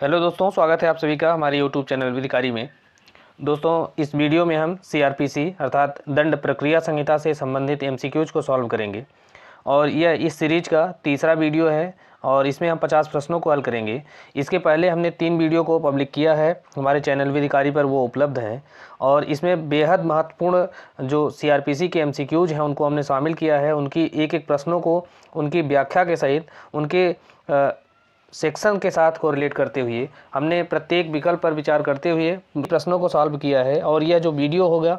Hello दोस्तों, स्वागत है आप सभी का हमारे यूट्यूब चैनल विधिकारी में। दोस्तों, इस वीडियो में हम सीआरपीसी अर्थात दंड प्रक्रिया संहिता से संबंधित एमसीक्यूज को सॉल्व करेंगे और यह इस सीरीज का तीसरा वीडियो है और इसमें हम 50 प्रश्नों को हल करेंगे। इसके पहले हमने 3 वीडियो को पब्लिक किया है हमारे चैनल विधिकारी पर, वो उपलब्ध हैं और इसमें बेहद महत्वपूर्ण जो सीआरपीसी के एमसीक्यूज हैं उनको हमने शामिल किया है। उनकी एक एक प्रश्नों को उनकी व्याख्या के सहित उनके सेक्शन के साथ कोरिलेट करते हुए हमने प्रत्येक विकल्प पर विचार करते हुए प्रश्नों को सॉल्व किया है। और यह जो वीडियो होगा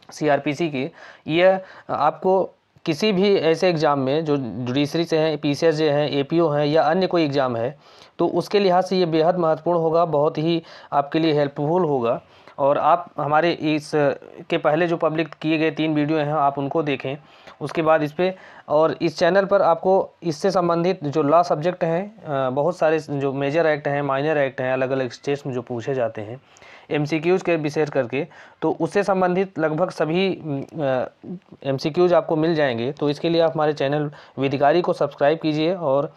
सीआरपीसी की, यह आपको किसी भी ऐसे एग्ज़ाम में जो जुडिशरी से हैं, पीसीएस जे हैं, एपीओ हैं या अन्य कोई एग्ज़ाम है तो उसके लिहाज से ये बेहद महत्वपूर्ण होगा, बहुत ही आपके लिए हेल्पफुल होगा। और आप हमारे इस के पहले जो पब्लिक किए गए 3 वीडियो हैं आप उनको देखें, उसके बाद इस पे और इस चैनल पर आपको इससे संबंधित जो लॉ सब्जेक्ट हैं, बहुत सारे जो मेजर एक्ट हैं, माइनर एक्ट हैं, अलग अलग स्टेट्स में जो पूछे जाते हैं एमसीक्यूज़ के विशेष करके, तो उससे संबंधित लगभग सभी एमसीक्यूज़ आपको मिल जाएंगे। तो इसके लिए आप हमारे चैनल विधिकारी को सब्सक्राइब कीजिए और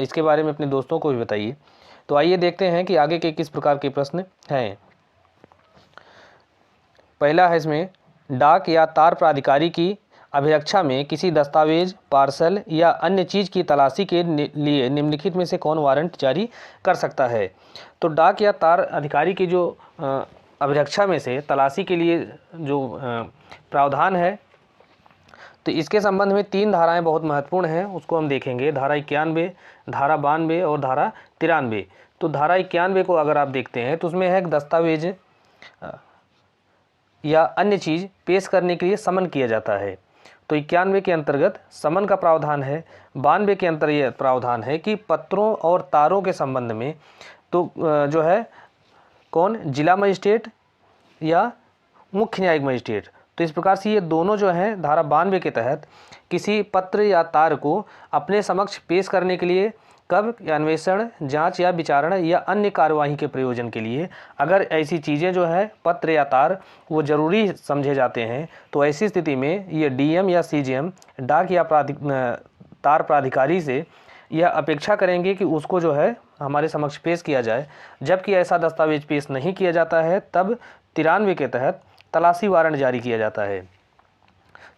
इसके बारे में अपने दोस्तों को भी बताइए। तो आइए देखते हैं कि आगे के किस प्रकार के प्रश्न हैं। पहला है इसमें, डाक या तार प्राधिकारी की अभिरक्षा में किसी दस्तावेज, पार्सल या अन्य चीज़ की तलाशी के लिए निम्नलिखित में से कौन वारंट जारी कर सकता है। तो डाक या तार अधिकारी की जो अभिरक्षा में से तलाशी के लिए जो प्रावधान है, तो इसके संबंध में 3 धाराएं बहुत महत्वपूर्ण हैं, उसको हम देखेंगे। धारा 91, धारा 92 और धारा 93। तो धारा 91 को अगर आप देखते हैं तो उसमें है एक दस्तावेज या अन्य चीज़ पेश करने के लिए समन किया जाता है। तो 91 के अंतर्गत समन का प्रावधान है। 92 के अंतर्गत यह प्रावधान है कि पत्रों और तारों के संबंध में तो जो है कौन, जिला मजिस्ट्रेट या मुख्य न्यायिक मजिस्ट्रेट। तो इस प्रकार से ये दोनों जो हैं धारा 92 के तहत किसी पत्र या तार को अपने समक्ष पेश करने के लिए कब, अन्वेषण, जांच या विचारण या अन्य कार्यवाही के प्रयोजन के लिए अगर ऐसी चीज़ें जो है पत्र या तार वो ज़रूरी समझे जाते हैं, तो ऐसी स्थिति में ये डीएम या सीजीएम डाक या तार प्राधिकारी से यह अपेक्षा करेंगे कि उसको जो है हमारे समक्ष पेश किया जाए। जबकि ऐसा दस्तावेज पेश नहीं किया जाता है तब 93 के तहत तलाशी वारंट जारी किया जाता है।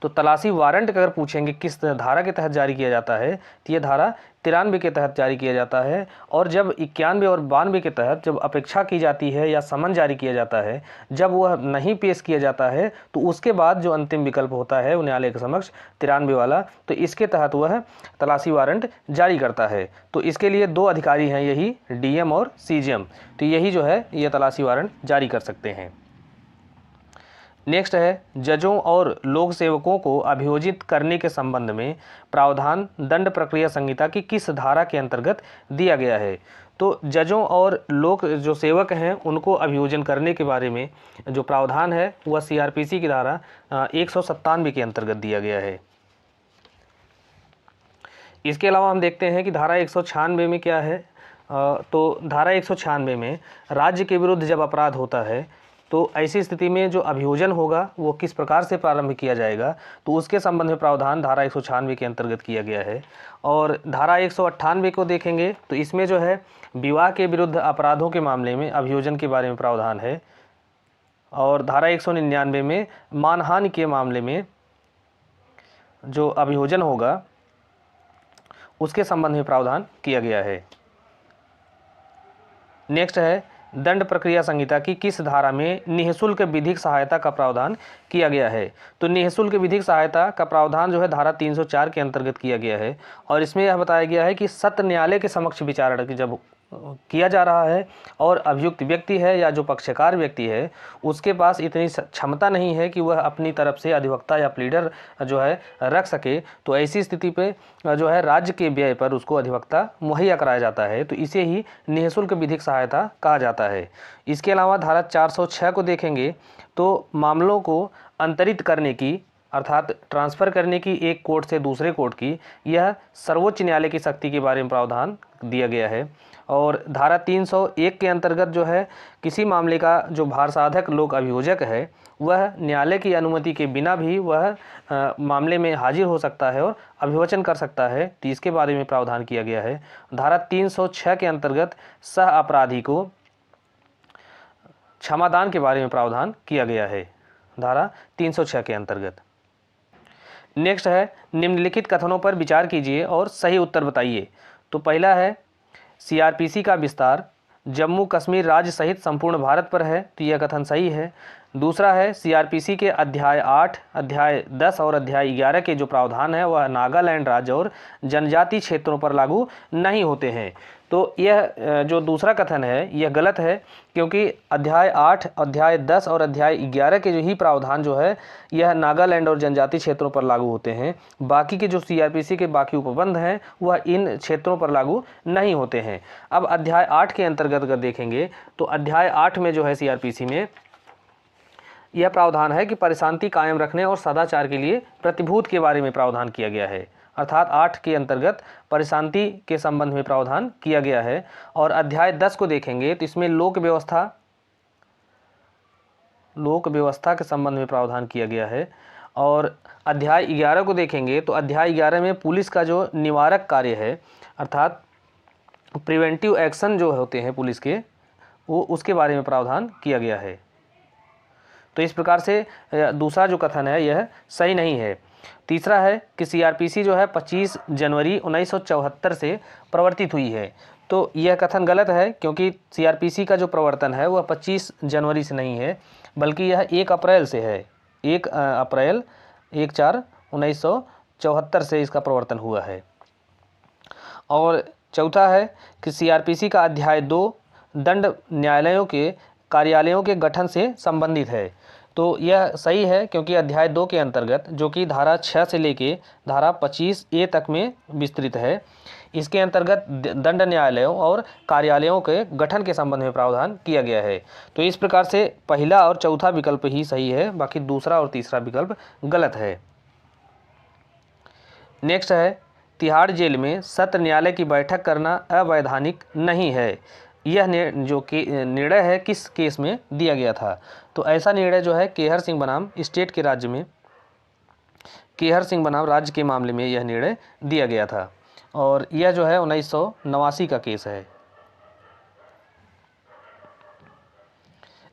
तो तलाशी वारंट अगर पूछेंगे किस धारा के तहत जारी किया जाता है, तो ये धारा 93 के तहत जारी किया जाता है। और जब 91 और 92 के तहत जब अपेक्षा की जाती है या समन जारी किया जाता है, जब वह नहीं पेश किया जाता है तो उसके बाद जो अंतिम विकल्प होता है न्यायालय के समक्ष 93 वाला, तो इसके तहत वह तलाशी वारंट जारी करता है। तो इसके लिए 2 अधिकारी हैं, यही डीएम और सीजीएम, तो यही जो है ये तलाशी वारंट जारी कर सकते हैं। नेक्स्ट है, जजों और लोक सेवकों को अभियोजित करने के संबंध में प्रावधान दंड प्रक्रिया संहिता की किस धारा के अंतर्गत दिया गया है। तो जजों और लोक जो सेवक हैं उनको अभियोजन करने के बारे में जो प्रावधान है वह सीआरपीसी की धारा 197 के अंतर्गत दिया गया है। इसके अलावा हम देखते हैं कि धारा 196 में क्या है। तो धारा 196 में राज्य के विरुद्ध जब अपराध होता है तो ऐसी स्थिति में जो अभियोजन होगा वो किस प्रकार से प्रारंभ किया जाएगा, तो उसके संबंध में प्रावधान धारा 196 के अंतर्गत किया गया है। और धारा 198 को देखेंगे तो इसमें जो है विवाह के विरुद्ध अपराधों के मामले में अभियोजन के बारे में प्रावधान है। और धारा 199 में मानहानि के मामले में जो अभियोजन होगा उसके संबंध में प्रावधान किया गया है। नेक्स्ट है, दंड प्रक्रिया संहिता की किस धारा में निःशुल्क विधिक सहायता का प्रावधान किया गया है। तो निःशुल्क विधिक सहायता का प्रावधान जो है धारा 304 के अंतर्गत किया गया है। और इसमें यह बताया गया है कि सत्र न्यायालय के समक्ष विचारणा जब किया जा रहा है और अभियुक्त व्यक्ति है या जो पक्षकार व्यक्ति है उसके पास इतनी क्षमता नहीं है कि वह अपनी तरफ से अधिवक्ता या प्लीडर जो है रख सके, तो ऐसी स्थिति पे जो है राज्य के व्यय पर उसको अधिवक्ता मुहैया कराया जाता है, तो इसे ही निःशुल्क विधिक सहायता कहा जाता है। इसके अलावा धारा 406 को देखेंगे तो मामलों को अंतरित करने की अर्थात ट्रांसफ़र करने की एक कोर्ट से दूसरे कोर्ट की, यह सर्वोच्च न्यायालय की शक्ति के बारे में प्रावधान दिया गया है। और धारा 301 के अंतर्गत जो है किसी मामले का जो भारसाधक लोक अभियोजक है वह न्यायालय की अनुमति के बिना भी वह मामले में हाजिर हो सकता है और अभिवचन कर सकता है, तो इसके बारे में प्रावधान किया गया है। धारा 306 के अंतर्गत सह अपराधी को क्षमादान के बारे में प्रावधान किया गया है, धारा 306 के अंतर्गत। नेक्स्ट है निम्नलिखित कथनों पर विचार कीजिए और सही उत्तर बताइए। तो पहला है सीआरपीसी का विस्तार जम्मू कश्मीर राज्य सहित संपूर्ण भारत पर है, तो यह कथन सही है। दूसरा है सीआरपीसी के अध्याय 8, अध्याय 10 और अध्याय 11 के जो प्रावधान है वह नागालैंड राज्य और जनजातीय क्षेत्रों पर लागू नहीं होते हैं। तो यह जो दूसरा कथन है यह गलत है, क्योंकि अध्याय 8, अध्याय 10 और अध्याय 11 के जो ही प्रावधान जो है यह नागालैंड और जनजातीय क्षेत्रों पर लागू होते हैं। बाकी के जो सीआरपीसी के बाकी उपबंध हैं वह इन क्षेत्रों पर लागू नहीं होते हैं। अब अध्याय 8 के अंतर्गत अगर देखेंगे तो अध्याय 8 में जो है सीआरपीसी में यह प्रावधान है कि परिशांति कायम रखने और सदाचार के लिए प्रतिभूत के बारे में प्रावधान किया गया है, अर्थात 8 के अंतर्गत परिशांति के संबंध में प्रावधान किया गया है। और अध्याय 10 को देखेंगे तो इसमें लोक व्यवस्था के संबंध में प्रावधान किया गया है। और अध्याय 11 को देखेंगे तो अध्याय 11 में पुलिस का जो निवारक कार्य है, अर्थात प्रिवेंटिव एक्शन जो होते हैं पुलिस के, वो उसके बारे में प्रावधान किया गया है। तो इस प्रकार से दूसरा जो कथन है यह सही नहीं है। तीसरा है कि सीआरपीसी जो है 25 जनवरी 1974 से प्रवर्तित हुई है, तो यह कथन गलत है, क्योंकि सीआरपीसी का जो प्रवर्तन है वह 25 जनवरी से नहीं है, बल्कि यह 1 अप्रैल से है। 1 अप्रैल 1/4/1974 से इसका प्रवर्तन हुआ है। और चौथा है कि सीआरपीसी का अध्याय 2 दंड न्यायालयों के कार्यालयों के गठन से संबंधित है, तो यह सही है, क्योंकि अध्याय 2 के अंतर्गत जो कि धारा 6 से लेके धारा 25A तक में विस्तृत है, इसके अंतर्गत दंड न्यायालयों और कार्यालयों के गठन के संबंध में प्रावधान किया गया है। तो इस प्रकार से पहला और चौथा विकल्प ही सही है, बाकी दूसरा और तीसरा विकल्प गलत है। नेक्स्ट है तिहाड़ जेल में सत्र न्यायालय की बैठक करना अवैधानिक नहीं है। यह जो निर्णय है किस केस में दिया गया था? तो ऐसा निर्णय जो है केहर सिंह बनाम स्टेट के राज्य में, केहर सिंह बनाम राज्य के मामले में यह निर्णय दिया गया था, और यह जो है 1989 का केस है।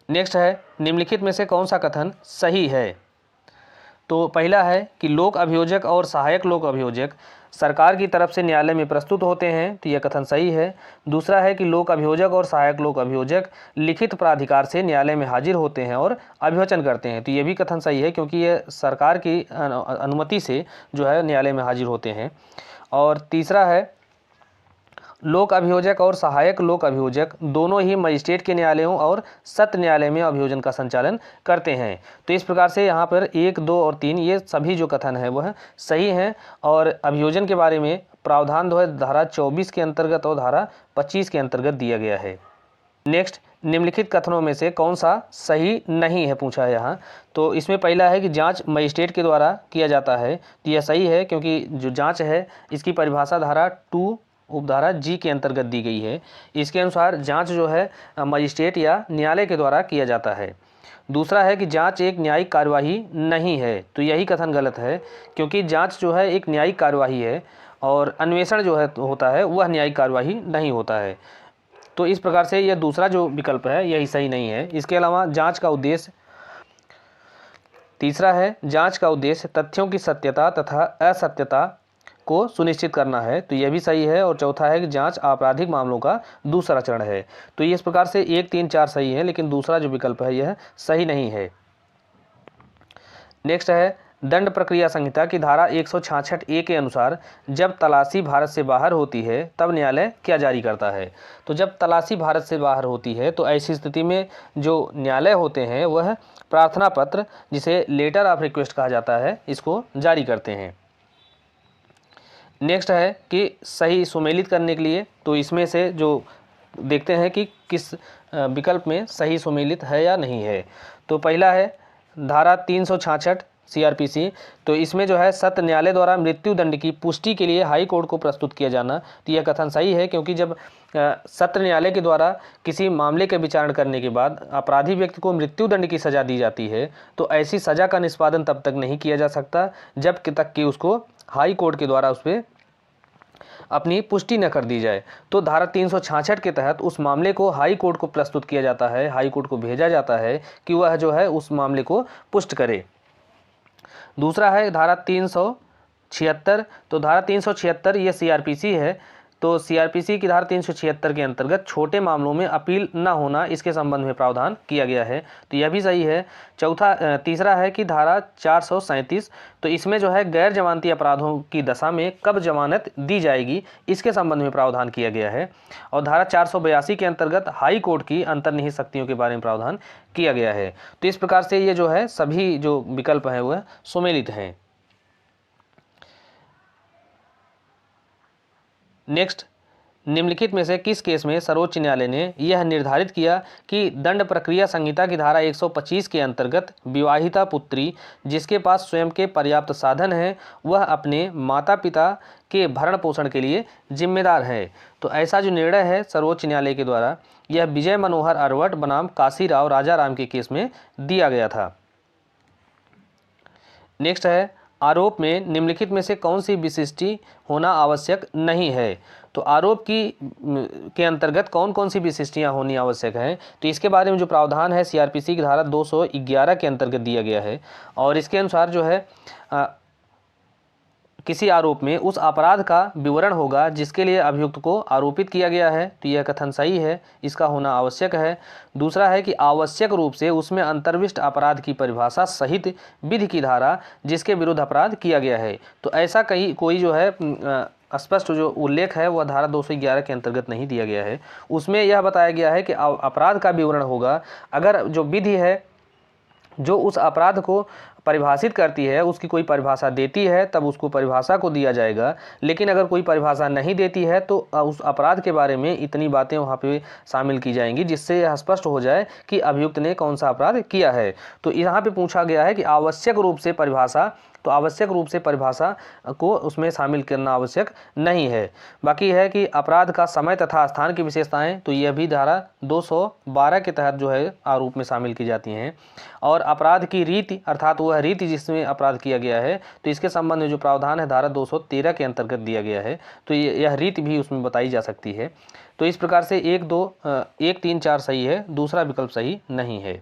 नेक्स्ट है निम्नलिखित में से कौन सा कथन सही है? तो पहला है कि लोक अभियोजक और सहायक लोक अभियोजक सरकार की तरफ से न्यायालय में प्रस्तुत होते हैं, तो यह कथन सही है। दूसरा है कि लोक अभियोजक और सहायक लोक अभियोजक लिखित प्राधिकार से न्यायालय में हाजिर होते हैं और अभिवचन करते हैं, तो यह भी कथन सही है, क्योंकि यह सरकार की अनुमति से जो है न्यायालय में हाजिर होते हैं। और तीसरा है लोक अभियोजक और सहायक लोक अभियोजक दोनों ही मजिस्ट्रेट के न्यायालयों और सत्र न्यायालय में अभियोजन का संचालन करते हैं। तो इस प्रकार से यहाँ पर 1, 2 और 3 ये सभी जो कथन है वह सही हैं। और अभियोजन के बारे में प्रावधान जो है धारा 24 के अंतर्गत और धारा 25 के अंतर्गत दिया गया है। नेक्स्ट निम्नलिखित कथनों में से कौन सा सही नहीं है पूछा है यहाँ। तो इसमें पहला है कि जांच मजिस्ट्रेट के द्वारा किया जाता है, तो यह सही है, क्योंकि जो जांच है इसकी परिभाषा धारा 2 उपधारा G के अंतर्गत दी गई है। इसके अनुसार जांच जो है मजिस्ट्रेट या न्यायालय के द्वारा किया जाता है। दूसरा है कि जांच एक न्यायिक कार्यवाही नहीं है, तो यही कथन गलत है, क्योंकि जांच जो है एक न्यायिक कार्यवाही है और अन्वेषण जो है होता है वह न्यायिक कार्यवाही नहीं होता है। तो इस प्रकार से यह दूसरा जो विकल्प है यही सही नहीं है। इसके अलावा जांच का उद्देश्य, तीसरा है जांच का उद्देश्य तथ्यों की सत्यता तथा असत्यता को सुनिश्चित करना है, तो यह भी सही है। और चौथा है कि जांच आपराधिक मामलों का दूसरा चरण है, तो इस प्रकार से 1, 3, 4 सही है, लेकिन दूसरा जो विकल्प है यह सही नहीं है। नेक्स्ट है दंड प्रक्रिया संहिता की धारा 166A के अनुसार जब तलाशी भारत से बाहर होती है तब न्यायालय क्या जारी करता है? तो जब तलाशी भारत से बाहर होती है तो ऐसी स्थिति में जो न्यायालय होते हैं वह प्रार्थना पत्र, जिसे लेटर ऑफ रिक्वेस्ट कहा जाता है, इसको जारी करते हैं। नेक्स्ट है कि सही सुमेलित करने के लिए, तो इसमें से जो देखते हैं कि किस विकल्प में सही सुमेलित है या नहीं है। तो पहला है धारा 366 CRPC, तो इसमें जो है सत्र न्यायालय द्वारा मृत्यु दंड की पुष्टि के लिए हाई कोर्ट को प्रस्तुत किया जाना, तो यह कथन सही है, क्योंकि जब सत्र न्यायालय के द्वारा किसी मामले के विचारण करने के बाद अपराधी व्यक्ति को मृत्यु दंड की सज़ा दी जाती है, तो ऐसी सज़ा का निष्पादन तब तक नहीं किया जा सकता जब तक कि उसको हाई कोर्ट के द्वारा उस पर अपनी पुष्टि न कर दी जाए। तो धारा 366 के तहत उस मामले को हाई कोर्ट को प्रस्तुत किया जाता है, हाई कोर्ट को भेजा जाता है कि वह जो है उस मामले को पुष्ट करे। दूसरा है धारा 376, तो धारा 376 ये CRPC है, तो CRPC की धारा 376 के अंतर्गत छोटे मामलों में अपील न होना, इसके संबंध में प्रावधान किया गया है, तो यह भी सही है। तीसरा है कि धारा 437, तो इसमें जो है गैर जमानती अपराधों की दशा में कब जमानत दी जाएगी, इसके संबंध में प्रावधान किया गया है। और धारा 482 के अंतर्गत हाई कोर्ट की अंतर्निहित शक्तियों के बारे में प्रावधान किया गया है। तो इस प्रकार से ये जो है सभी जो विकल्प हैं वह सुमेलित हैं। नेक्स्ट, निम्नलिखित में से किस केस में सर्वोच्च न्यायालय ने यह निर्धारित किया कि दंड प्रक्रिया संहिता की धारा 125 के अंतर्गत विवाहिता पुत्री जिसके पास स्वयं के पर्याप्त साधन हैं वह अपने माता पिता के भरण पोषण के लिए जिम्मेदार है। तो ऐसा जो निर्णय है सर्वोच्च न्यायालय के द्वारा, यह विजय मनोहर अरवट बनाम काशीराव राजाराम के केस में दिया गया था। नेक्स्ट है, आरोप में निम्नलिखित में से कौन सी विशिष्टि होना आवश्यक नहीं है। तो आरोप के अंतर्गत कौन कौन सी विशिष्टियां होनी आवश्यक हैं, तो इसके बारे में जो प्रावधान है CRPC की धारा 211 के अंतर्गत दिया गया है। और इसके अनुसार जो है किसी आरोप में उस अपराध का विवरण होगा जिसके लिए अभियुक्त को आरोपित किया गया है, तो यह कथन सही है, इसका होना आवश्यक है। दूसरा है कि आवश्यक रूप से उसमें अंतर्विष्ट अपराध की परिभाषा सहित विधि की धारा जिसके विरुद्ध अपराध किया गया है, तो ऐसा कोई जो है स्पष्ट जो उल्लेख है वह धारा 211 के अंतर्गत नहीं दिया गया है। उसमें यह बताया गया है कि अपराध का विवरण होगा अगर जो विधि है जो उस अपराध को परिभाषित करती है उसकी कोई परिभाषा देती है तब उसको परिभाषा को दिया जाएगा, लेकिन अगर कोई परिभाषा नहीं देती है तो उस अपराध के बारे में इतनी बातें वहाँ पे शामिल की जाएंगी जिससे यह स्पष्ट हो जाए कि अभियुक्त ने कौन सा अपराध किया है। तो यहाँ पे पूछा गया है कि आवश्यक रूप से परिभाषा, तो आवश्यक रूप से परिभाषा को उसमें शामिल करना आवश्यक नहीं है। बाकी है कि अपराध का समय तथा स्थान की विशेषताएं, तो यह भी धारा 212 के तहत जो है आरोप में शामिल की जाती हैं। और अपराध की रीति अर्थात वह रीति जिसमें अपराध किया गया है, तो इसके संबंध में जो प्रावधान है धारा 213 के अंतर्गत दिया गया है, तो यह रीति भी उसमें बताई जा सकती है। तो इस प्रकार से 1, 2, 1, 3, 4 सही है, दूसरा विकल्प सही नहीं है।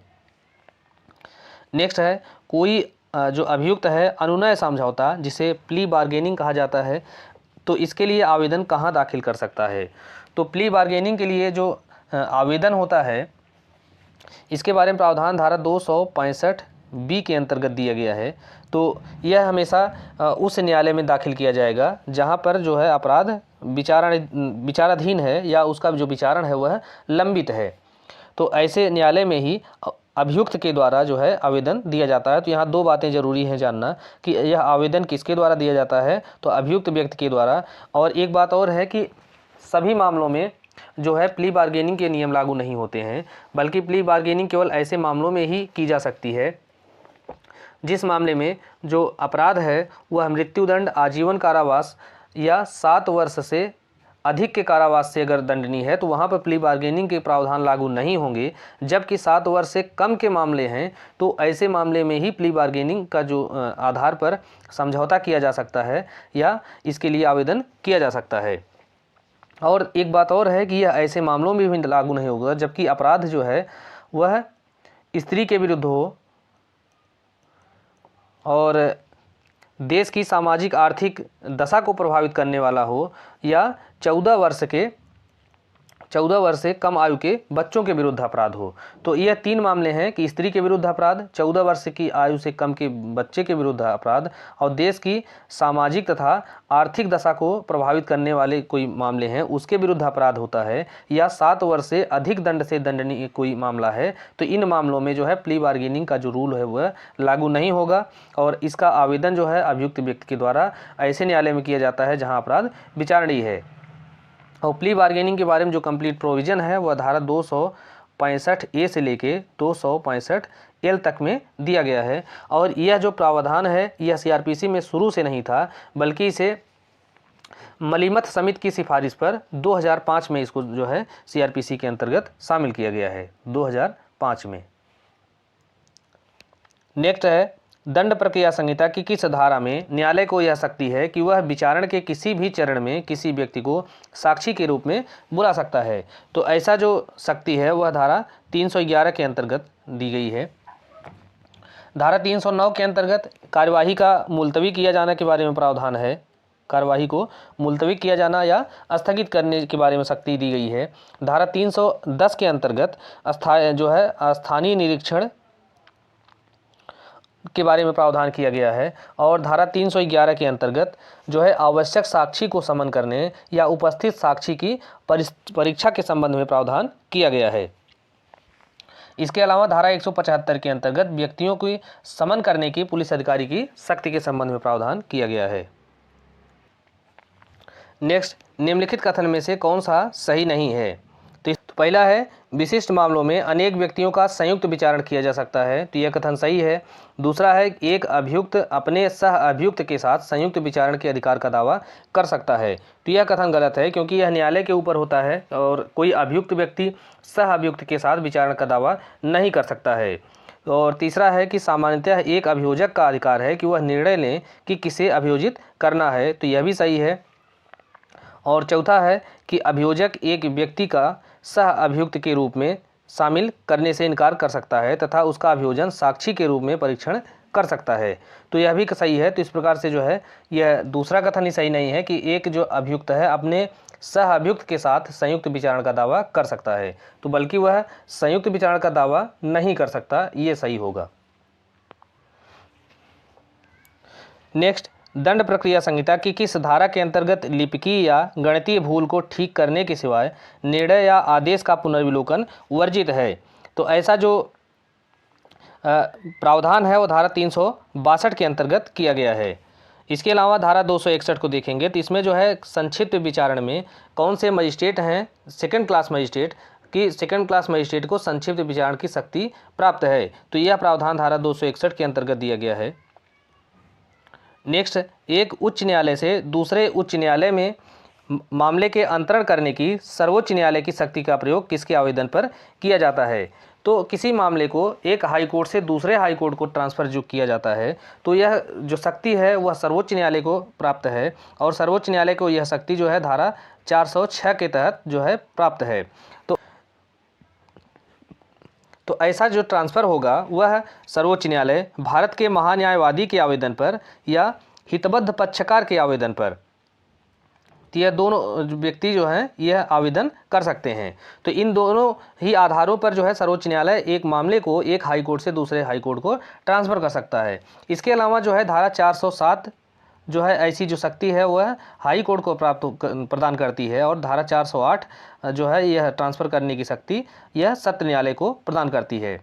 नेक्स्ट है, कोई जो अभियुक्त है अनुनय समझौता जिसे प्ली बार्गेनिंग कहा जाता है, तो इसके लिए आवेदन कहाँ दाखिल कर सकता है। तो प्ली बार्गेनिंग के लिए जो आवेदन होता है इसके बारे में प्रावधान धारा 265B के अंतर्गत दिया गया है। तो यह हमेशा उस न्यायालय में दाखिल किया जाएगा जहाँ पर जो है अपराध विचाराधीन है या उसका जो विचारण है वह लंबित है। तो ऐसे न्यायालय में ही अभियुक्त के द्वारा जो है आवेदन दिया जाता है। तो यहाँ 2 बातें जरूरी हैं जानना कि यह आवेदन किसके द्वारा दिया जाता है, तो अभियुक्त व्यक्ति के द्वारा। और एक बात और है कि सभी मामलों में जो है प्ली बार्गेनिंग के नियम लागू नहीं होते हैं, बल्कि प्ली बार्गेनिंग केवल ऐसे मामलों में ही की जा सकती है जिस मामले में जो अपराध है वह मृत्युदंड, आजीवन कारावास या 7 वर्ष से अधिक के कारावास से अगर दंडनीय है तो वहाँ पर प्ली बार्गेनिंग के प्रावधान लागू नहीं होंगे। जबकि 7 वर्ष से कम के मामले हैं तो ऐसे मामले में ही प्ली बार्गेनिंग का जो आधार पर समझौता किया जा सकता है या इसके लिए आवेदन किया जा सकता है। और एक बात और है कि यह ऐसे मामलों में भी लागू नहीं होगा जबकि अपराध जो है वह स्त्री के विरुद्ध हो और देश की सामाजिक आर्थिक दशा को प्रभावित करने वाला हो या 14 वर्ष से कम आयु के बच्चों के विरुद्ध अपराध हो। तो यह 3 मामले हैं कि स्त्री के विरुद्ध अपराध, 14 वर्ष की आयु से कम के बच्चे के विरुद्ध अपराध और देश की सामाजिक तथा आर्थिक दशा को प्रभावित करने वाले कोई मामले हैं उसके विरुद्ध अपराध होता है, या 7 वर्ष से अधिक दंड से दंडनीय कोई मामला है। तो इन मामलों में जो है प्ली बार्गेनिंग का जो रूल है वह लागू नहीं होगा और इसका आवेदन जो है अभियुक्त व्यक्ति के द्वारा ऐसे न्यायालय में किया जाता है जहाँ अपराध विचारणीय है। और प्ली बार्गेनिंग के बारे में जो कंप्लीट प्रोविज़न है वह धारा 265A से लेके 265L तक में दिया गया है। और यह जो प्रावधान है यह CRPC में शुरू से नहीं था, बल्कि इसे मलीमत समिति की सिफारिश पर 2005 में इसको जो है CRPC के अंतर्गत शामिल किया गया है, 2005 में। नेक्स्ट है, दंड प्रक्रिया संहिता की किस धारा में न्यायालय को यह शक्ति है कि वह विचारण के किसी भी चरण में किसी व्यक्ति को साक्षी के रूप में बुला सकता है? तो ऐसा जो शक्ति है वह धारा 311 के अंतर्गत दी गई है। धारा 309 के अंतर्गत कार्यवाही का मुलतवी किया जाने के बारे में प्रावधान है। कार्यवाही को मुलतवी किया जाना या स्थगित करने के बारे में शक्ति दी गई है। धारा 310 के अंतर्गत स्थानीय निरीक्षण के बारे में प्रावधान किया गया है। और धारा 311 के अंतर्गत जो है आवश्यक साक्षी को समन करने या उपस्थित साक्षी की परीक्षा के संबंध में प्रावधान किया गया है। इसके अलावा धारा 175 के अंतर्गत व्यक्तियों की समन करने की पुलिस अधिकारी की शक्ति के संबंध में प्रावधान किया गया है। नेक्स्ट, निम्नलिखित कथन में से कौन सा सही नहीं है? तो पहला है, विशिष्ट मामलों में अनेक व्यक्तियों का संयुक्त विचारण किया जा सकता है, तो यह कथन सही है। दूसरा है, एक अभियुक्त अपने सह अभियुक्त के साथ संयुक्त विचारण के अधिकार का दावा कर सकता है, तो यह कथन गलत है, क्योंकि यह न्यायालय के ऊपर होता है और कोई अभियुक्त व्यक्ति सह अभियुक्त के साथ विचारण का दावा नहीं कर सकता है। और तीसरा है कि सामान्यतः एक अभियोजक का अधिकार है कि वह निर्णय लें कि किसे अभियोजित करना है, तो यह भी सही है। और चौथा है कि अभियोजक एक व्यक्ति का सह अभियुक्त के रूप में शामिल करने से इनकार कर सकता है तथा उसका अभियोजन साक्षी के रूप में परीक्षण कर सकता है, तो यह भी सही है। तो इस प्रकार से जो है यह दूसरा कथन ही सही नहीं है कि एक जो अभियुक्त है अपने सह अभियुक्त के साथ संयुक्त विचारण का दावा कर सकता है, तो बल्कि वह संयुक्त विचारण का दावा नहीं कर सकता, ये सही होगा। नेक्स्ट, दंड प्रक्रिया संहिता की किस धारा के अंतर्गत लिपिकीय या गणितीय भूल को ठीक करने के सिवाय निर्णय या आदेश का पुनर्विलोकन वर्जित है? तो ऐसा जो प्रावधान है वो धारा 362 के अंतर्गत किया गया है। इसके अलावा धारा 261 को देखेंगे तो इसमें जो है संक्षिप्त विचारण में कौन से मजिस्ट्रेट हैं सेकंड क्लास मजिस्ट्रेट को संक्षिप्त विचारण की शक्ति प्राप्त है, तो यह प्रावधान धारा 261 के अंतर्गत दिया गया है। नेक्स्ट, एक उच्च न्यायालय से दूसरे उच्च न्यायालय में मामले के अंतरण करने की सर्वोच्च न्यायालय की शक्ति का प्रयोग किसके आवेदन पर किया जाता है? तो किसी मामले को एक हाई कोर्ट से दूसरे हाई कोर्ट को ट्रांसफ़र जो किया जाता है, तो यह जो शक्ति है वह सर्वोच्च न्यायालय को प्राप्त है और सर्वोच्च न्यायालय को यह शक्ति जो है धारा 406 के तहत जो है प्राप्त है। तो ऐसा जो ट्रांसफ़र होगा वह सर्वोच्च न्यायालय भारत के महान्यायवादी के आवेदन पर या हितबद्ध पक्षकार के आवेदन पर, तो यह दोनों व्यक्ति जो हैं यह आवेदन कर सकते हैं। तो इन दोनों ही आधारों पर जो है सर्वोच्च न्यायालय एक मामले को एक हाई कोर्ट से दूसरे हाई कोर्ट को ट्रांसफ़र कर सकता है। इसके अलावा जो है धारा 407 जो है ऐसी जो शक्ति है वह हाई कोर्ट को प्रदान करती है और धारा 408 जो है यह ट्रांसफ़र करने की शक्ति यह सत्र न्यायालय को प्रदान करती है।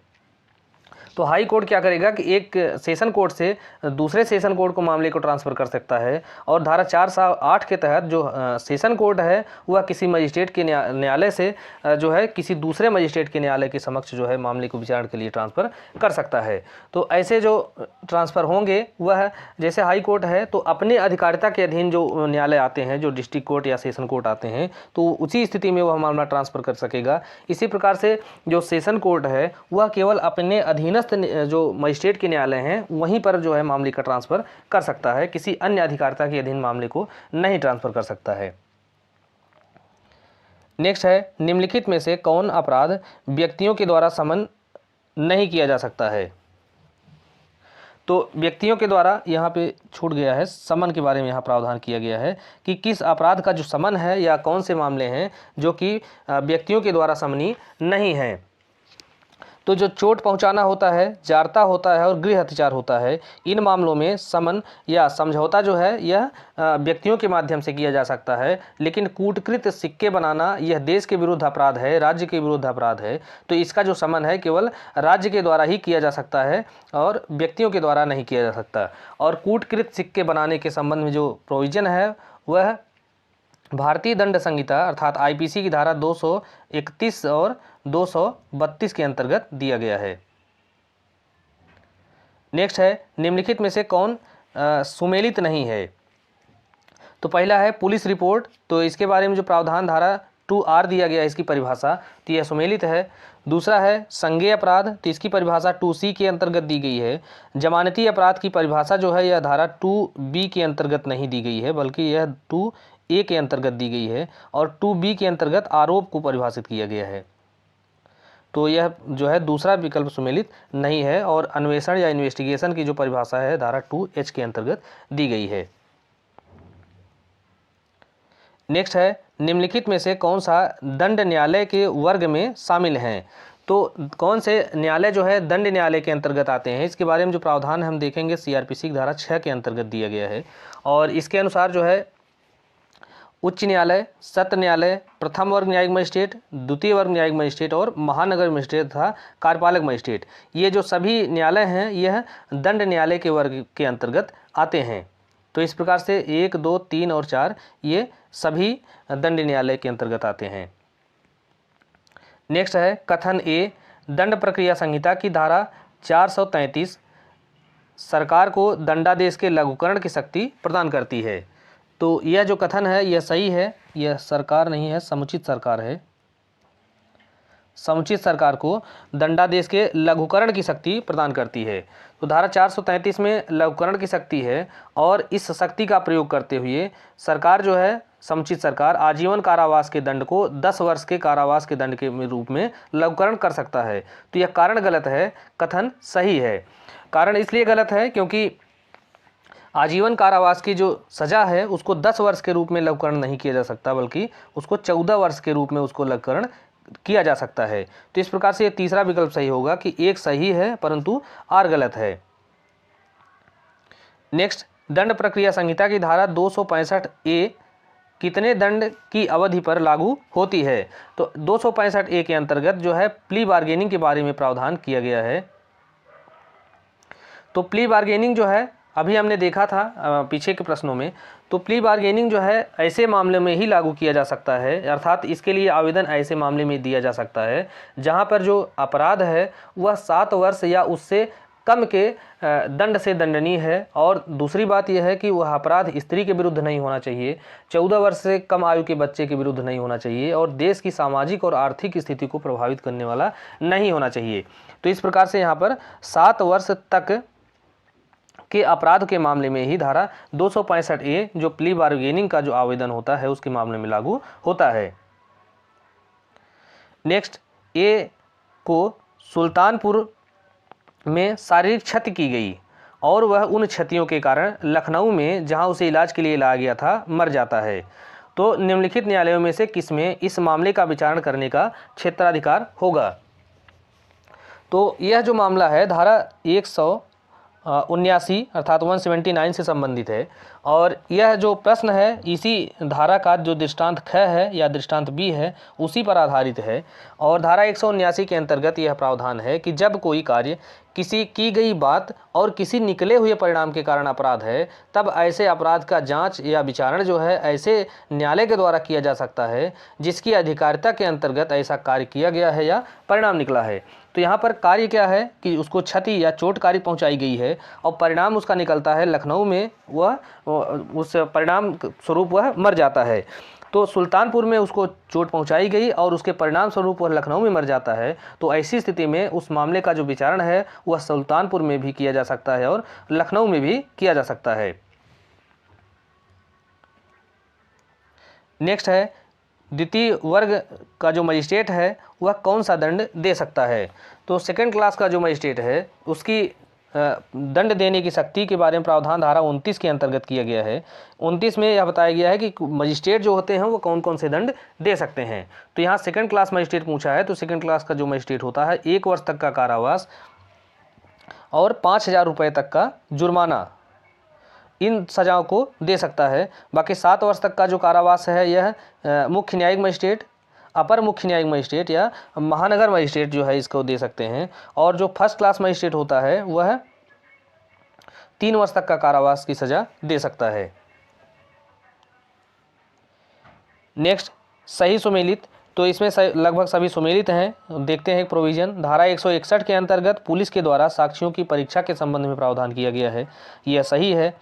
तो हाई कोर्ट क्या करेगा कि एक सेशन कोर्ट से दूसरे सेशन कोर्ट को मामले को ट्रांसफ़र कर सकता है और धारा 408 के तहत जो सेशन कोर्ट है वह किसी मजिस्ट्रेट के न्यायालय से जो है किसी दूसरे मजिस्ट्रेट के न्यायालय के समक्ष जो है मामले को विचारण के लिए ट्रांसफ़र कर सकता है। तो ऐसे जो ट्रांसफ़र होंगे वह जैसे हाई कोर्ट है तो अपने अधिकारिता के अधीन जो न्यायालय आते हैं, जो डिस्ट्रिक्ट कोर्ट या सेशन कोर्ट आते हैं, तो उसी स्थिति में वह मामला ट्रांसफ़र कर सकेगा। इसी प्रकार से जो सेशन कोर्ट है वह केवल अपने अधीन जो मजिस्ट्रेट के न्यायालय हैं वहीं पर जो है मामले का ट्रांसफ़र कर सकता है, किसी अन्य अधिकारिता के अधीन मामले को नहीं ट्रांसफ़र कर सकता है। नेक्स्ट है, निम्नलिखित में से कौन अपराध व्यक्तियों के द्वारा समन नहीं किया जा सकता है? तो व्यक्तियों के द्वारा यहाँ पे छूट गया है, समन के बारे में यहाँ प्रावधान किया गया है कि किस अपराध का जो समन है या कौन से मामले हैं जो कि व्यक्तियों के द्वारा समनी नहीं है। तो जो चोट पहुंचाना होता है, जारता होता है और गृह अत्याचार होता है, इन मामलों में समन या समझौता जो है यह व्यक्तियों के माध्यम से किया जा सकता है, लेकिन कूटकृत सिक्के बनाना यह देश के विरुद्ध अपराध है, राज्य के विरुद्ध अपराध है, तो इसका जो समन है केवल राज्य के द्वारा ही किया जा सकता है और व्यक्तियों के द्वारा नहीं किया जा सकता। और कूटकृत सिक्के बनाने के संबंध में जो प्रोविज़न है वह भारतीय दंड संहिता अर्थात आईपीसी की धारा 231 और 232 के अंतर्गत दिया गया है। नेक्स्ट है, निम्नलिखित में से कौन सुमेलित नहीं है? तो पहला है पुलिस रिपोर्ट, तो इसके बारे में जो प्रावधान धारा 2R दिया गया है इसकी परिभाषा, तो यह सुमेलित है। दूसरा है संज्ञेय अपराध, तो इसकी परिभाषा 2C के अंतर्गत दी गई है। जमानती अपराध की परिभाषा जो है यह धारा 2B के अंतर्गत नहीं दी गई है, बल्कि यह 2A के अंतर्गत दी गई है, और 2B के अंतर्गत आरोप को परिभाषित किया गया है। तो यह जो है दूसरा विकल्प सुमेलित नहीं है, और अन्वेषण या इन्वेस्टिगेशन की जो परिभाषा है धारा 2H के अंतर्गत दी गई है। नेक्स्ट है, निम्नलिखित में से कौन सा दंड न्यायालय के वर्ग में शामिल हैं? तो कौन से न्यायालय जो है दंड न्यायालय के अंतर्गत आते हैं, इसके बारे में जो प्रावधान हम देखेंगे सीआरपीसी की धारा 6 के अंतर्गत दिया गया है। और इसके अनुसार जो है उच्च न्यायालय, सत्र न्यायालय, प्रथम वर्ग न्यायिक मजिस्ट्रेट, द्वितीय वर्ग न्यायिक मजिस्ट्रेट और महानगर मजिस्ट्रेट तथा कार्यपालक मजिस्ट्रेट, ये जो सभी न्यायालय हैं यह दंड न्यायालय के वर्ग के अंतर्गत आते हैं। तो इस प्रकार से 1, 2, 3 और 4 ये सभी दंड न्यायालय के अंतर्गत आते हैं। नेक्स्ट है कथन ए, दंड प्रक्रिया संहिता की धारा 433 सरकार को दंडादेश के लघुकरण की शक्ति प्रदान करती है। तो यह जो कथन है यह सही है, यह सरकार नहीं है, समुचित सरकार है। समुचित सरकार को दंडादेश के लघुकरण की शक्ति प्रदान करती है। तो धारा 433 में लघुकरण की शक्ति है, और इस शक्ति का प्रयोग करते हुए सरकार जो है, समुचित सरकार आजीवन कारावास के दंड को 10 वर्ष के कारावास के दंड के रूप में लघुकरण कर सकता है। तो यह कारण गलत है, कथन सही है। कारण इसलिए गलत है क्योंकि आजीवन कारावास की जो सज़ा है उसको 10 वर्ष के रूप में लघुकरण नहीं किया जा सकता, बल्कि उसको 14 वर्ष के रूप में उसको लघुकरण किया जा सकता है। तो इस प्रकार से ये तीसरा विकल्प सही होगा कि एक सही है परंतु आर गलत है। नेक्स्ट, दंड प्रक्रिया संहिता की धारा 265A कितने दंड की अवधि पर लागू होती है? तो 265A के अंतर्गत जो है प्ली बार्गेनिंग के बारे में प्रावधान किया गया है। तो प्ली बार्गेनिंग जो है अभी हमने देखा था पीछे के प्रश्नों में, तो प्ली बार्गेनिंग जो है ऐसे मामले में ही लागू किया जा सकता है, अर्थात इसके लिए आवेदन ऐसे मामले में दिया जा सकता है जहां पर जो अपराध है वह 7 वर्ष या उससे कम के दंड से दंडनीय है, और दूसरी बात यह है कि वह अपराध स्त्री के विरुद्ध नहीं होना चाहिए, 14 वर्ष से कम आयु के बच्चे के विरुद्ध नहीं होना चाहिए, और देश की सामाजिक और आर्थिक स्थिति को प्रभावित करने वाला नहीं होना चाहिए। तो इस प्रकार से यहाँ पर 7 वर्ष तक के अपराध के मामले में ही धारा 265A जो प्ली बार्गेनिंग का जो आवेदन होता है उसके मामले में लागू होता है। नेक्स्ट, ए को सुल्तानपुर में शारीरिक क्षति की गई और वह उन क्षतियों के कारण लखनऊ में जहां उसे इलाज के लिए लाया गया था मर जाता है। तो निम्नलिखित न्यायालयों में से किसमें इस मामले का विचारण करने का क्षेत्राधिकार होगा? तो यह जो मामला है धारा 179 अर्थात 179 से संबंधित है, और यह जो प्रश्न है इसी धारा का जो दृष्टांत ख है या दृष्टांत बी है उसी पर आधारित है। और धारा 179 के अंतर्गत यह प्रावधान है कि जब कोई कार्य किसी की गई बात और किसी निकले हुए परिणाम के कारण अपराध है, तब ऐसे अपराध का जांच या विचारण जो है ऐसे न्यायालय के द्वारा किया जा सकता है जिसकी अधिकारिता के अंतर्गत ऐसा कार्य किया गया है या परिणाम निकला है। तो यहाँ पर कार्य क्या है कि उसको क्षति या चोटकारी पहुँचाई गई है और परिणाम उसका निकलता है लखनऊ में, वह उस परिणाम स्वरूप वह मर जाता है। तो सुल्तानपुर में उसको चोट पहुंचाई गई और उसके परिणाम स्वरूप वह लखनऊ में मर जाता है। तो ऐसी स्थिति में उस मामले का जो विचारण है वह सुल्तानपुर में भी किया जा सकता है और लखनऊ में भी किया जा सकता है। नेक्स्ट है, द्वितीय वर्ग का जो मजिस्ट्रेट है वह कौन सा दंड दे सकता है? तो सेकंड क्लास का जो मजिस्ट्रेट है उसकी दंड देने की शक्ति के बारे में प्रावधान धारा 29 के अंतर्गत किया गया है। 29 में यह बताया गया है कि मजिस्ट्रेट जो होते हैं वो कौन कौन से दंड दे सकते हैं। तो यहाँ सेकंड क्लास मजिस्ट्रेट पूछा है, तो सेकंड क्लास का जो मजिस्ट्रेट होता है 1 वर्ष तक का कारावास और 5,000 रुपये तक का जुर्माना, इन सजाओं को दे सकता है। बाकी 7 वर्ष तक का जो कारावास है यह मुख्य न्यायिक मजिस्ट्रेट, अपर मुख्य न्यायिक मजिस्ट्रेट या महानगर मजिस्ट्रेट जो है इसको दे सकते हैं। और जो फर्स्ट क्लास मजिस्ट्रेट होता है वह 3 वर्ष तक का कारावास की सज़ा दे सकता है। नेक्स्ट सही सुमेलित, तो इसमें लगभग सभी सुमेलित हैं। देखते हैं एक प्रोविज़न, धारा 161 के अंतर्गत पुलिस के द्वारा साक्ष्यों की परीक्षा के संबंध में प्रावधान किया गया है, यह सही है।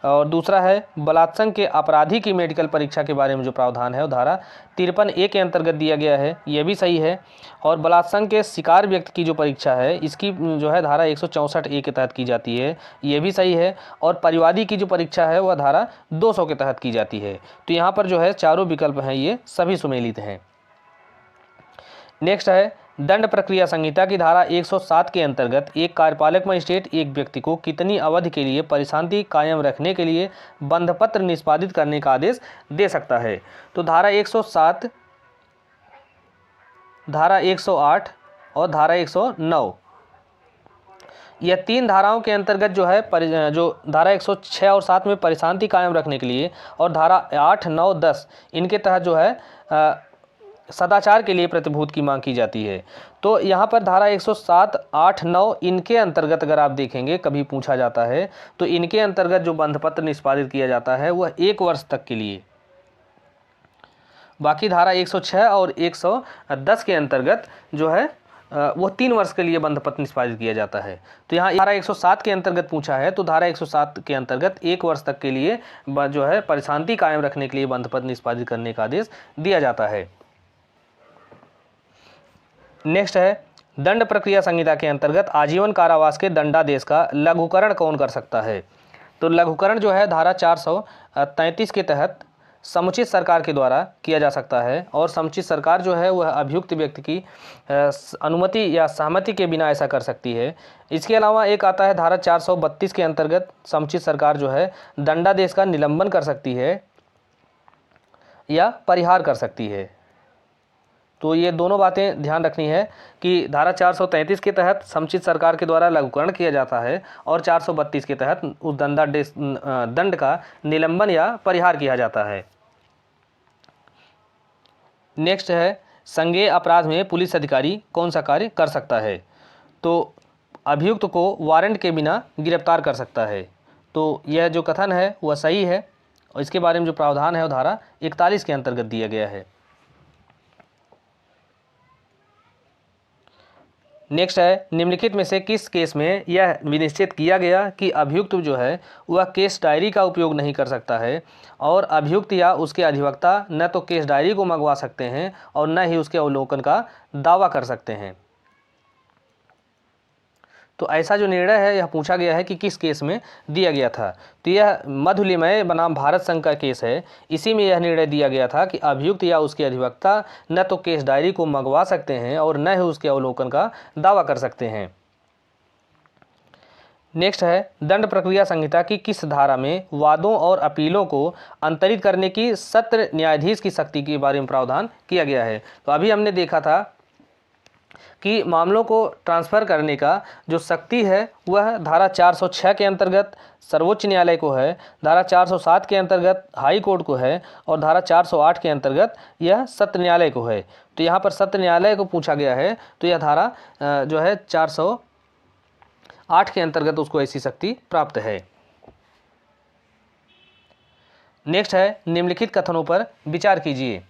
और दूसरा है बलात्संग के अपराधी की मेडिकल परीक्षा के बारे में जो प्रावधान है वो धारा 53A के अंतर्गत दिया गया है, यह भी सही है। और बलात्संग के शिकार व्यक्ति की जो परीक्षा है इसकी जो है धारा 164A के तहत की जाती है, यह भी सही है। और परिवादी की जो परीक्षा है वह धारा 200 के तहत की जाती है। तो यहाँ पर जो है चारों विकल्प हैं ये सभी सुमेलित हैं। नेक्स्ट है दंड प्रक्रिया संहिता की धारा 107 के अंतर्गत एक कार्यपालक मजिस्ट्रेट एक व्यक्ति को कितनी अवधि के लिए परिशांति कायम रखने के लिए बंधपत्र निष्पादित करने का आदेश दे सकता है। तो धारा 107, धारा 108 और धारा 109, यह तीन धाराओं के अंतर्गत जो है जो धारा 106 और 7 में परिशांति कायम रखने के लिए और धारा 8, 9, 10 इनके तहत जो है सदाचार के लिए प्रतिभूत की मांग की जाती है। तो यहाँ पर धारा 107, 8, 9 इनके अंतर्गत अगर आप देखेंगे कभी पूछा जाता है तो इनके अंतर्गत जो बंधपत्र निष्पादित किया जाता है वह 1 वर्ष तक के लिए। बाकी धारा 106 और 110 के अंतर्गत जो है वो 3 वर्ष के लिए बंधपत्र निष्पादित किया जाता है। तो यहाँ धारा 107 के अंतर्गत पूछा है तो धारा 107 के अंतर्गत 1 वर्ष तक के लिए जो है परिशांति कायम रखने के लिए बंधपत्र निष्पादित करने का आदेश दिया जाता है। नेक्स्ट है दंड प्रक्रिया संहिता के अंतर्गत आजीवन कारावास के दंडादेश का लघुकरण कौन कर सकता है। तो लघुकरण जो है धारा 433 के तहत समुचित सरकार के द्वारा किया जा सकता है और समुचित सरकार जो है वह अभियुक्त व्यक्ति की अनुमति या सहमति के बिना ऐसा कर सकती है। इसके अलावा एक आता है धारा 432 के अंतर्गत समुचित सरकार जो है दंडादेश का निलंबन कर सकती है या परिहार कर सकती है। तो ये दोनों बातें ध्यान रखनी है कि धारा 433 के तहत समुचित सरकार के द्वारा लघुकरण किया जाता है और 432 के तहत उस दंड का निलंबन या परिहार किया जाता है। नेक्स्ट है संज्ञेय अपराध में पुलिस अधिकारी कौन सा कार्य कर सकता है। तो अभियुक्त को वारंट के बिना गिरफ्तार कर सकता है। तो यह जो कथन है वह सही है और इसके बारे में जो प्रावधान है वो धारा 41 के अंतर्गत दिया गया है। नेक्स्ट है निम्नलिखित में से किस केस में यह विनिश्चित किया गया कि अभियुक्त जो है वह केस डायरी का उपयोग नहीं कर सकता है और अभियुक्त या उसके अधिवक्ता न तो केस डायरी को मंगवा सकते हैं और न ही उसके अवलोकन का दावा कर सकते हैं। तो ऐसा जो निर्णय है यह पूछा गया है कि किस केस में दिया गया था। तो यह मधुलिमय बनाम भारत संघ का केस है, इसी में यह निर्णय दिया गया था कि अभियुक्त या उसके अधिवक्ता न तो केस डायरी को मंगवा सकते हैं और न ही उसके अवलोकन का दावा कर सकते हैं। नेक्स्ट है दंड प्रक्रिया संहिता की किस धारा में वादों और अपीलों को अंतरित करने की सत्र न्यायाधीश की शक्ति के बारे में प्रावधान किया गया है। तो अभी हमने देखा था कि मामलों को ट्रांसफ़र करने का जो शक्ति है वह धारा 406 के अंतर्गत सर्वोच्च न्यायालय को है, धारा 407 के अंतर्गत हाई कोर्ट को है और धारा 408 के अंतर्गत यह सत्र न्यायालय को है। तो यहाँ पर सत्र न्यायालय को पूछा गया है तो यह धारा जो है 408 के अंतर्गत उसको ऐसी शक्ति प्राप्त है। नेक्स्ट है निम्नलिखित कथनों पर विचार कीजिए।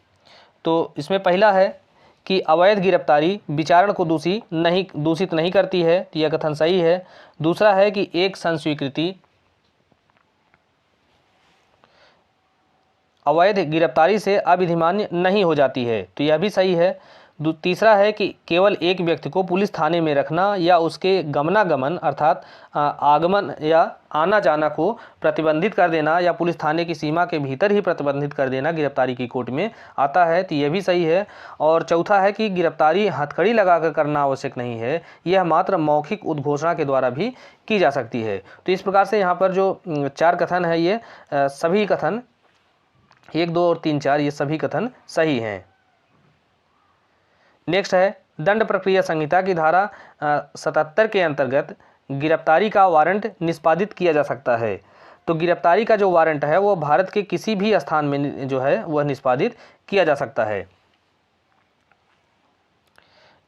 तो इसमें पहला है कि अवैध गिरफ्तारी विचारण को दूषित नहीं करती है, तो यह कथन सही है। दूसरा है कि एक संस्वीकृति अवैध गिरफ्तारी से अविधिमान्य नहीं हो जाती है, तो यह भी सही है। तीसरा है कि केवल एक व्यक्ति को पुलिस थाने में रखना या उसके गमनागमन अर्थात आगमन या आना जाना को प्रतिबंधित कर देना या पुलिस थाने की सीमा के भीतर ही प्रतिबंधित कर देना गिरफ्तारी की कोर्ट में आता है, तो यह भी सही है। और चौथा है कि गिरफ्तारी हथकड़ी लगाकर करना आवश्यक नहीं है, यह मात्र मौखिक उद्घोषणा के द्वारा भी की जा सकती है। तो इस प्रकार से यहाँ पर जो 4 कथन है ये सभी कथन 1, 2 और 3, 4 ये सभी कथन सही हैं। नेक्स्ट है दंड प्रक्रिया संहिता की धारा 77 के अंतर्गत गिरफ्तारी का वारंट निष्पादित किया जा सकता है। तो गिरफ्तारी का जो वारंट है वो भारत के किसी भी स्थान में जो है वह निष्पादित किया जा सकता है।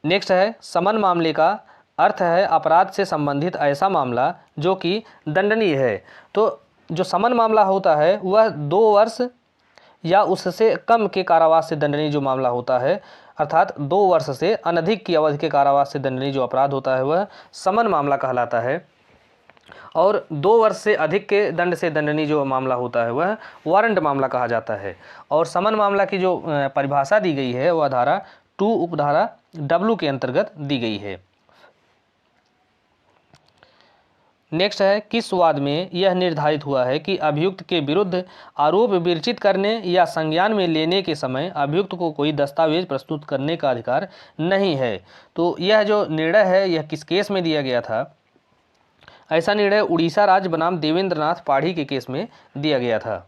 नेक्स्ट है समन मामले का अर्थ है अपराध से संबंधित ऐसा मामला जो कि दंडनीय है। तो जो समन मामला होता है वह 2 वर्ष या उससे कम के कारावास से दंडनीय जो मामला होता है, अर्थात 2 वर्ष से अनधिक की अवधि के कारावास से दंडनीय जो अपराध होता है वह समन मामला कहलाता है। और 2 वर्ष से अधिक के दंड से दंडनीय जो मामला होता है वह वारंट मामला कहा जाता है। और समन मामला की जो परिभाषा दी गई है वह धारा 2 उपधारा W के अंतर्गत दी गई है। नेक्स्ट है, किस वाद में यह निर्धारित हुआ है कि अभियुक्त के विरुद्ध आरोप विरचित करने या संज्ञान में लेने के समय अभियुक्त को कोई दस्तावेज प्रस्तुत करने का अधिकार नहीं है। तो यह जो निर्णय है यह किस केस में दिया गया था? ऐसा निर्णय उड़ीसा राज्य बनाम देवेंद्र नाथ पाढ़ी के केस में दिया गया था।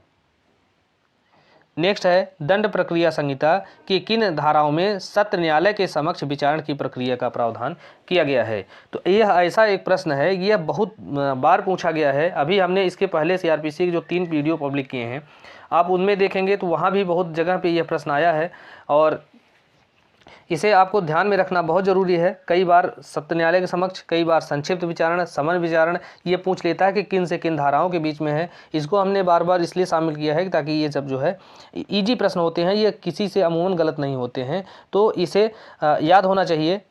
नेक्स्ट है, दंड प्रक्रिया संहिता की किन धाराओं में सत्र न्यायालय के समक्ष विचारण की प्रक्रिया का प्रावधान किया गया है? तो यह ऐसा एक प्रश्न है, यह बहुत बार पूछा गया है। अभी हमने इसके पहले सीआरपीसी के जो 3 वीडियो पब्लिक किए हैं, आप उनमें देखेंगे तो वहाँ भी बहुत जगह पे यह प्रश्न आया है और इसे आपको ध्यान में रखना बहुत ज़रूरी है। कई बार सत्र न्यायालय के समक्ष, कई बार संक्षिप्त विचारण, समन विचारण ये पूछ लेता है कि किन से किन धाराओं के बीच में है। इसको हमने बार बार इसलिए शामिल किया है ताकि ये सब जो है इजी प्रश्न होते हैं, ये किसी से अमूमन गलत नहीं होते हैं, तो इसे याद होना चाहिए।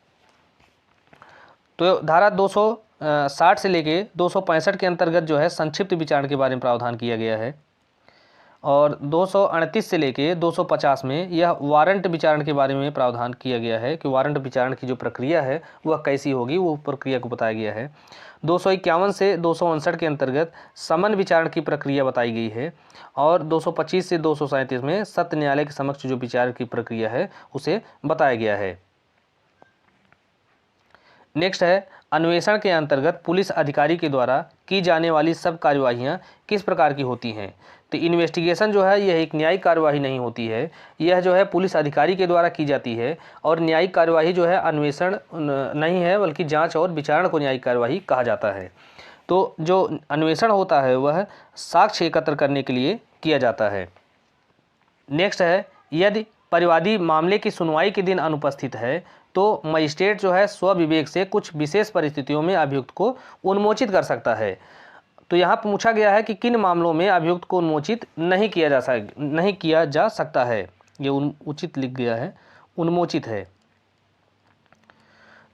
तो धारा 260 से लेके 265 के अंतर्गत जो है संक्षिप्त विचारण के बारे में प्रावधान किया गया है और 238 से लेके 250 में यह वारंट विचारण के बारे में प्रावधान किया गया है कि वारंट विचारण की जो प्रक्रिया है वह कैसी होगी, वो प्रक्रिया को बताया गया है। 251 से 259 के अंतर्गत समन विचारण की प्रक्रिया बताई गई है और 225 से 237 में सत्र न्यायालय के समक्ष जो विचार की प्रक्रिया है उसे बताया गया है। नेक्स्ट है, अन्वेषण के अंतर्गत पुलिस अधिकारी के द्वारा की जाने वाली सब कार्यवाहियाँ किस प्रकार की होती हैं? तो इन्वेस्टिगेशन जो है यह एक न्यायिक कार्यवाही नहीं होती है, यह जो है पुलिस अधिकारी के द्वारा की जाती है। और न्यायिक कार्यवाही जो है अन्वेषण नहीं है बल्कि जांच और विचारण को न्यायिक कार्यवाही कहा जाता है। तो जो अन्वेषण होता है वह साक्ष्य एकत्र करने के लिए किया जाता है। नेक्स्ट है, यदि परिवादी मामले की सुनवाई के दिन अनुपस्थित है तो मजिस्ट्रेट जो है स्वविवेक से कुछ विशेष परिस्थितियों में अभियुक्त को उन्मोचित कर सकता है। तो यहाँ पूछा गया है कि किन मामलों में अभियुक्त को उन्मोचित नहीं किया जा सकता है। ये उचित लिख गया है, उन्मोचित है।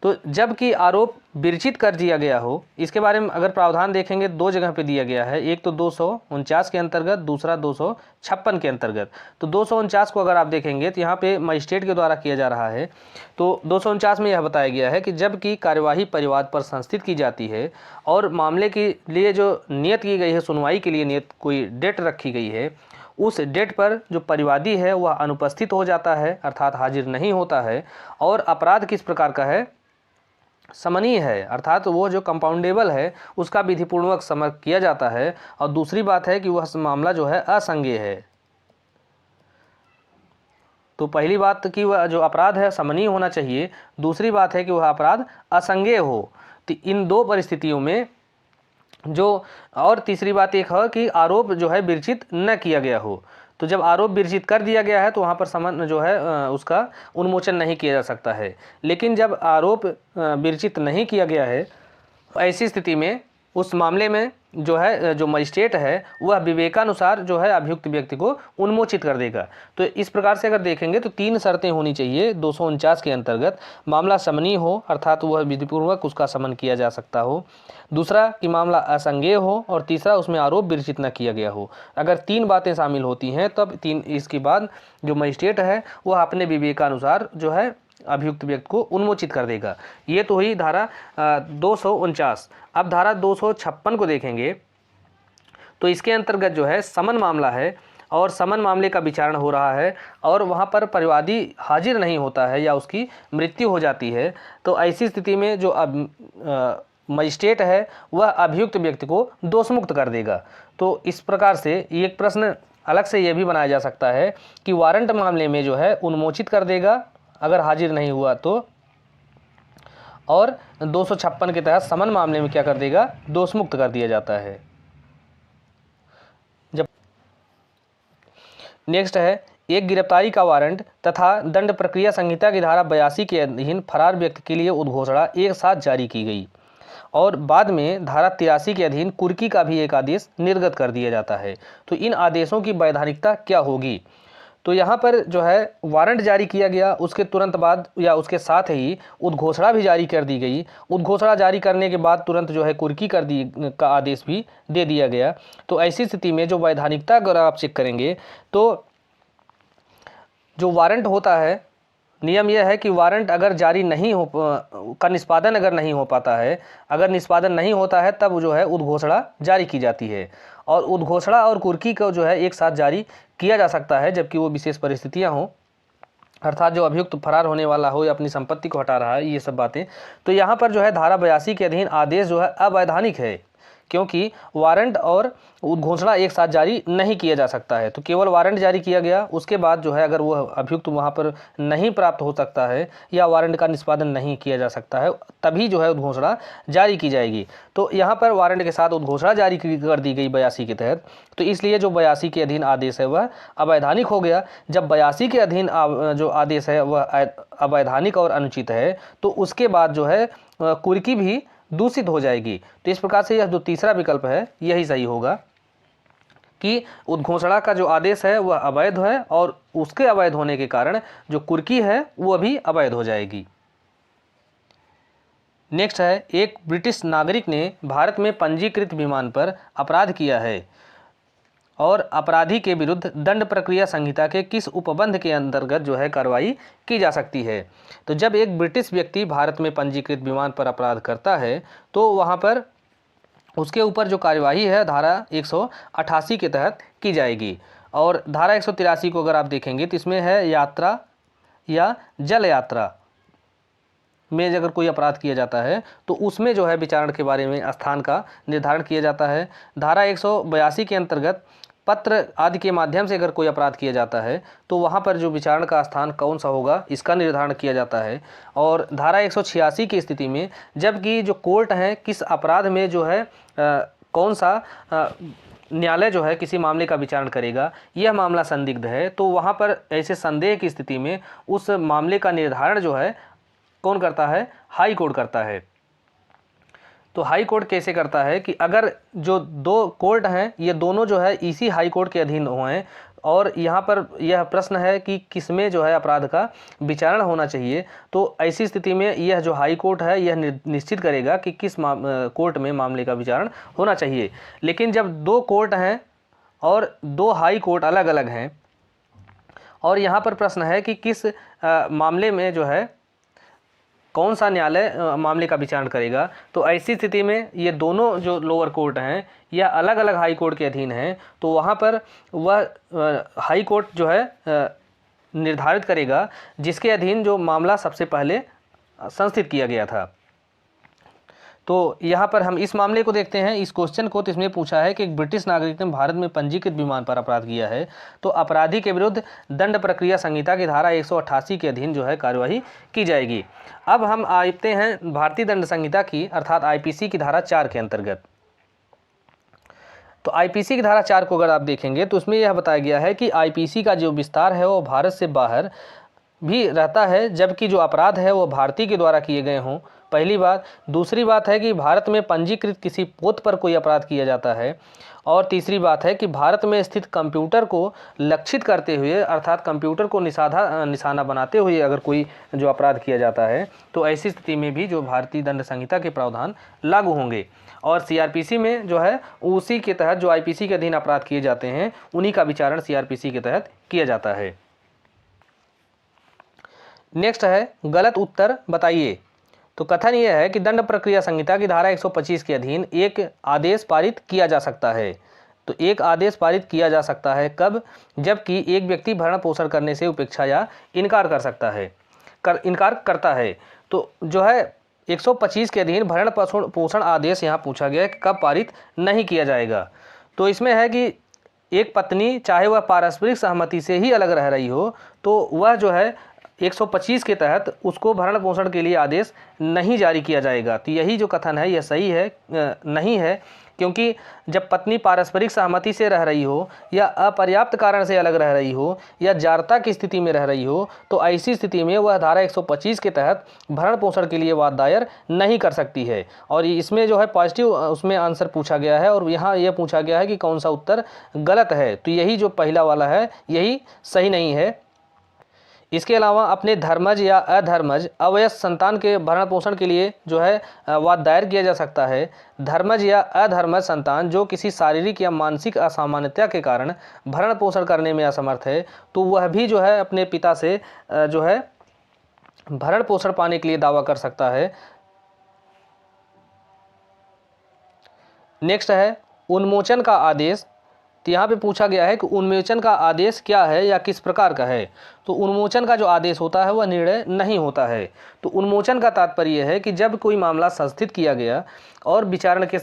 तो जबकि आरोप विरचित कर दिया गया हो, इसके बारे में अगर प्रावधान देखेंगे 2 जगह पे दिया गया है, एक तो 249 के अंतर्गत, दूसरा 256 के अंतर्गत। तो 249 को अगर आप देखेंगे तो यहाँ पे मजिस्ट्रेट के द्वारा किया जा रहा है। तो 249 में यह बताया गया है कि जबकि कार्यवाही परिवाद पर संस्थित की जाती है और मामले के लिए जो नियत की गई है, सुनवाई के लिए नियत कोई डेट रखी गई है, उस डेट पर जो परिवादी है वह अनुपस्थित हो जाता है, अर्थात हाजिर नहीं होता है, और अपराध किस प्रकार का है, समनीय है, अर्थात वो जो कंपाउंडेबल है उसका विधिपूर्वक समन किया जाता है। और दूसरी बात है कि वह मामला जो है असंज्ञेय है। तो पहली बात कि वह जो अपराध है समनीय होना चाहिए, दूसरी बात है कि वह अपराध असंज्ञेय हो। तो इन 2 परिस्थितियों में जो, और तीसरी बात एक है कि आरोप जो है विरचित न किया गया हो। तो जब आरोप विरचित कर दिया गया है तो वहाँ पर समन जो है उसका उन्मोचन नहीं किया जा सकता है। लेकिन जब आरोप विरचित नहीं किया गया है, ऐसी स्थिति में उस मामले में जो है जो मजिस्ट्रेट है वह विवेकानुसार जो है अभियुक्त व्यक्ति को उन्मोचित कर देगा। तो इस प्रकार से अगर देखेंगे तो 3 शर्तें होनी चाहिए 249 के अंतर्गत। मामला समनीय हो, अर्थात वह विधिपूर्वक उसका समन किया जा सकता हो, दूसरा कि मामला असंज्ञेय हो, और तीसरा उसमें आरोप विरचित न किया गया हो। अगर 3 बातें शामिल होती हैं तब इसके बाद जो मजिस्ट्रेट है वह अपने विवेकानुसार जो है अभियुक्त व्यक्ति को उन्मोचित कर देगा। ये तो हुई धारा 249। अब धारा 256 को देखेंगे तो इसके अंतर्गत जो है समन मामला है और समन मामले का विचारण हो रहा है और वहाँ पर परिवादी हाजिर नहीं होता है या उसकी मृत्यु हो जाती है। तो ऐसी स्थिति में जो मजिस्ट्रेट है वह अभियुक्त व्यक्ति को दोषमुक्त कर देगा। तो इस प्रकार से एक प्रश्न अलग से यह भी बनाया जा सकता है कि वारंट मामले में जो है उन्मोचित कर देगा अगर हाजिर नहीं हुआ तो, और 256 के तहत समन मामले में क्या कर देगा, दोषमुक्त कर दिया जाता है। जब नेक्स्ट है, एक गिरफ्तारी का वारंट तथा दंड प्रक्रिया संहिता की धारा 82 के अधीन फरार व्यक्ति के लिए उद्घोषणा एक साथ जारी की गई और बाद में धारा 83 के अधीन कुर्की का भी एक आदेश निर्गत कर दिया जाता है। तो इन आदेशों की वैधानिकता क्या होगी? तो यहाँ पर जो है वारंट जारी किया गया, उसके तुरंत बाद या उसके साथ ही उद्घोषणा भी जारी कर दी गई। उद्घोषणा जारी करने के बाद तुरंत जो है कुर्की कर दी का आदेश भी दे दिया गया। तो ऐसी स्थिति में जो वैधानिकता अगर आप चेक करेंगे तो जो वारंट होता है, नियम यह है कि वारंट अगर जारी नहीं हो का निष्पादन अगर नहीं हो पाता है, अगर निष्पादन नहीं होता है तब जो है उद्घोषणा जारी की जाती है। और उद्घोषणा और कुर्की को जो है एक साथ जारी किया जा सकता है जबकि वो विशेष परिस्थितियां हों, अर्थात जो अभियुक्त फरार होने वाला हो या अपनी संपत्ति को हटा रहा है, ये सब बातें। तो यहाँ पर जो है धारा 82 के अधीन आदेश जो है अवैधानिक है, क्योंकि वारंट और उद्घोषणा एक साथ जारी नहीं किया जा सकता है। तो केवल वारंट जारी किया गया, उसके बाद जो है अगर वो अभियुक्त वहाँ पर नहीं प्राप्त हो सकता है या वारंट का निष्पादन नहीं किया जा सकता है, तभी जो है उद्घोषणा जारी की जाएगी। तो यहाँ पर वारंट के साथ उद्घोषणा जारी कर दी गई 82 के तहत। तो इसलिए जो 82 के अधीन आदेश है वह अवैधानिक हो गया। जब 82 के अधीन जो आदेश है वह अवैधानिक और अनुचित है, तो उसके बाद जो है कुर्की भी दूषित हो जाएगी। तो इस प्रकार से यह जो तीसरा विकल्प है यही सही होगा कि उद्घोषणा का जो आदेश है वह अवैध है और उसके अवैध होने के कारण जो कुर्की है वह भी अवैध हो जाएगी। नेक्स्ट है, एक ब्रिटिश नागरिक ने भारत में पंजीकृत विमान पर अपराध किया है और अपराधी के विरुद्ध दंड प्रक्रिया संहिता के किस उपबंध के अंतर्गत जो है कार्रवाई की जा सकती है? तो जब एक ब्रिटिश व्यक्ति भारत में पंजीकृत विमान पर अपराध करता है तो वहाँ पर उसके ऊपर जो कार्यवाही है धारा 188 के तहत की जाएगी। और धारा 183 को अगर आप देखेंगे तो इसमें है यात्रा या जल यात्रा में अगर कोई अपराध किया जाता है तो उसमें जो है विचारण के बारे में स्थान का निर्धारण किया जाता है। धारा 182 के अंतर्गत पत्र आदि के माध्यम से अगर कोई अपराध किया जाता है तो वहाँ पर जो विचारण का स्थान कौन सा होगा इसका निर्धारण किया जाता है। और धारा 186 की स्थिति में जबकि जो कोर्ट है किस अपराध में जो है कौन सा न्यायालय जो है किसी मामले का विचारण करेगा, यह मामला संदिग्ध है, तो वहाँ पर ऐसे संदेह की स्थिति में उस मामले का निर्धारण जो है कौन करता है? हाई कोर्ट करता है। तो हाई कोर्ट कैसे करता है कि अगर जो दो कोर्ट हैं ये दोनों जो है इसी हाई कोर्ट के अधीन हुए और यहाँ पर यह प्रश्न है कि किसमें जो है अपराध का विचारण होना चाहिए, तो ऐसी स्थिति में यह जो हाई कोर्ट है यह निश्चित करेगा कि किस कोर्ट में मामले का विचारण होना चाहिए। लेकिन जब दो कोर्ट हैं और दो हाई कोर्ट अलग अलग हैं और यहाँ पर प्रश्न है कि किस मामले में जो है कौन सा न्यायालय मामले का विचारण करेगा, तो ऐसी स्थिति में ये दोनों जो लोअर कोर्ट हैं यह अलग अलग हाई कोर्ट के अधीन हैं, तो वहाँ पर वह हाई कोर्ट जो है निर्धारित करेगा जिसके अधीन जो मामला सबसे पहले संस्थित किया गया था। तो यहाँ पर हम इस मामले को देखते हैं, इस क्वेश्चन को। तो इसमें पूछा है कि एक ब्रिटिश नागरिक ने भारत में पंजीकृत विमान पर अपराध किया है, तो अपराधी के विरुद्ध दंड प्रक्रिया संहिता की धारा 188 के अधीन जो है कार्यवाही की जाएगी। अब हम आते हैं भारतीय दंड संहिता की अर्थात आईपीसी की धारा 4 के अंतर्गत। तो आईपीसी की धारा 4 को अगर आप देखेंगे तो उसमें यह बताया गया है कि आईपीसी का जो विस्तार है वो भारत से बाहर भी रहता है जबकि जो अपराध है वो भारतीय के द्वारा किए गए हों, पहली बात। दूसरी बात है कि भारत में पंजीकृत किसी पोत पर कोई अपराध किया जाता है। और तीसरी बात है कि भारत में स्थित कंप्यूटर को लक्षित करते हुए अर्थात कंप्यूटर को निशाना बनाते हुए अगर कोई जो अपराध किया जाता है तो ऐसी स्थिति में भी जो भारतीय दंड संहिता के प्रावधान लागू होंगे। और सीआरपीसी में जो है उसी के तहत जो आईपीसी के अधीन अपराध किए जाते हैं उन्हीं का विचारण सीआरपीसी के तहत किया जाता है। नेक्स्ट है, गलत उत्तर बताइए। तो कथन यह है कि दंड प्रक्रिया संहिता की धारा 125 के अधीन एक आदेश पारित किया जा सकता है। तो एक आदेश पारित किया जा सकता है कब? जबकि एक व्यक्ति भरण पोषण करने से उपेक्षा या इनकार करता है। तो जो है 125 के अधीन भरण पोषण आदेश यहाँ पूछा गया है कि कब पारित नहीं किया जाएगा। तो इसमें है कि एक पत्नी चाहे वह पारस्परिक सहमति से ही अलग रह रही हो तो वह जो है 125 के तहत उसको भरण पोषण के लिए आदेश नहीं जारी किया जाएगा। तो यही जो कथन है यह सही है नहीं है, क्योंकि जब पत्नी पारस्परिक सहमति से रह रही हो या अपर्याप्त कारण से अलग रह रही हो या जारता की स्थिति में रह रही हो, तो ऐसी स्थिति में वह धारा 125 के तहत भरण पोषण के लिए वाद दायर नहीं कर सकती है। और इसमें जो है पॉजिटिव उसमें आंसर पूछा गया है और यहाँ यह पूछा गया है कि कौन सा उत्तर गलत है। तो यही जो पहला वाला है यही सही नहीं है। इसके अलावा अपने धर्मज या अधर्मज अवयस्क संतान के भरण पोषण के लिए जो है वाद दायर किया जा सकता है। धर्मज या अधर्मज संतान जो किसी शारीरिक या मानसिक असामान्यता के कारण भरण पोषण करने में असमर्थ है, तो वह भी जो है अपने पिता से जो है भरण पोषण पाने के लिए दावा कर सकता है। नेक्स्ट है उन्मोचन का आदेश। तो यहाँ पे पूछा गया है कि उन्मोचन का आदेश क्या है या किस प्रकार का है। तो उन्मोचन का जो आदेश होता है वह निर्णय नहीं होता है। तो उन्मोचन का तात्पर्य है कि जब कोई मामला संस्थित किया गया और विचारण के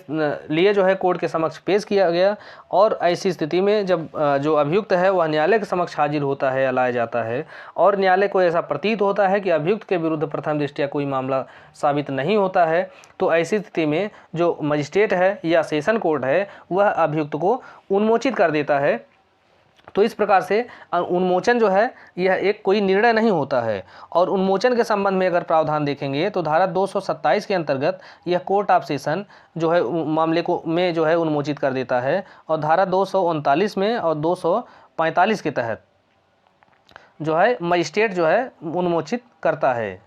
लिए जो है कोर्ट के समक्ष पेश किया गया और ऐसी स्थिति में जब जो अभियुक्त है वह न्यायालय के समक्ष हाजिर होता है या लाया जाता है और न्यायालय को ऐसा प्रतीत होता है कि अभियुक्त के विरुद्ध प्रथम दृष्टया कोई मामला साबित नहीं होता है, तो ऐसी स्थिति में जो मजिस्ट्रेट है या सेशन कोर्ट है वह अभियुक्त को उन्मोचित कर देता है। तो इस प्रकार से उन्मोचन जो है यह एक कोई निर्णय नहीं होता है। और उन्मोचन के संबंध में अगर प्रावधान देखेंगे तो धारा 227 के अंतर्गत यह कोर्ट ऑफ सेशन जो है मामले को में जो है उन्मोचित कर देता है और धारा 239 में और 245 के तहत जो है मजिस्ट्रेट जो है उन्मोचित करता है।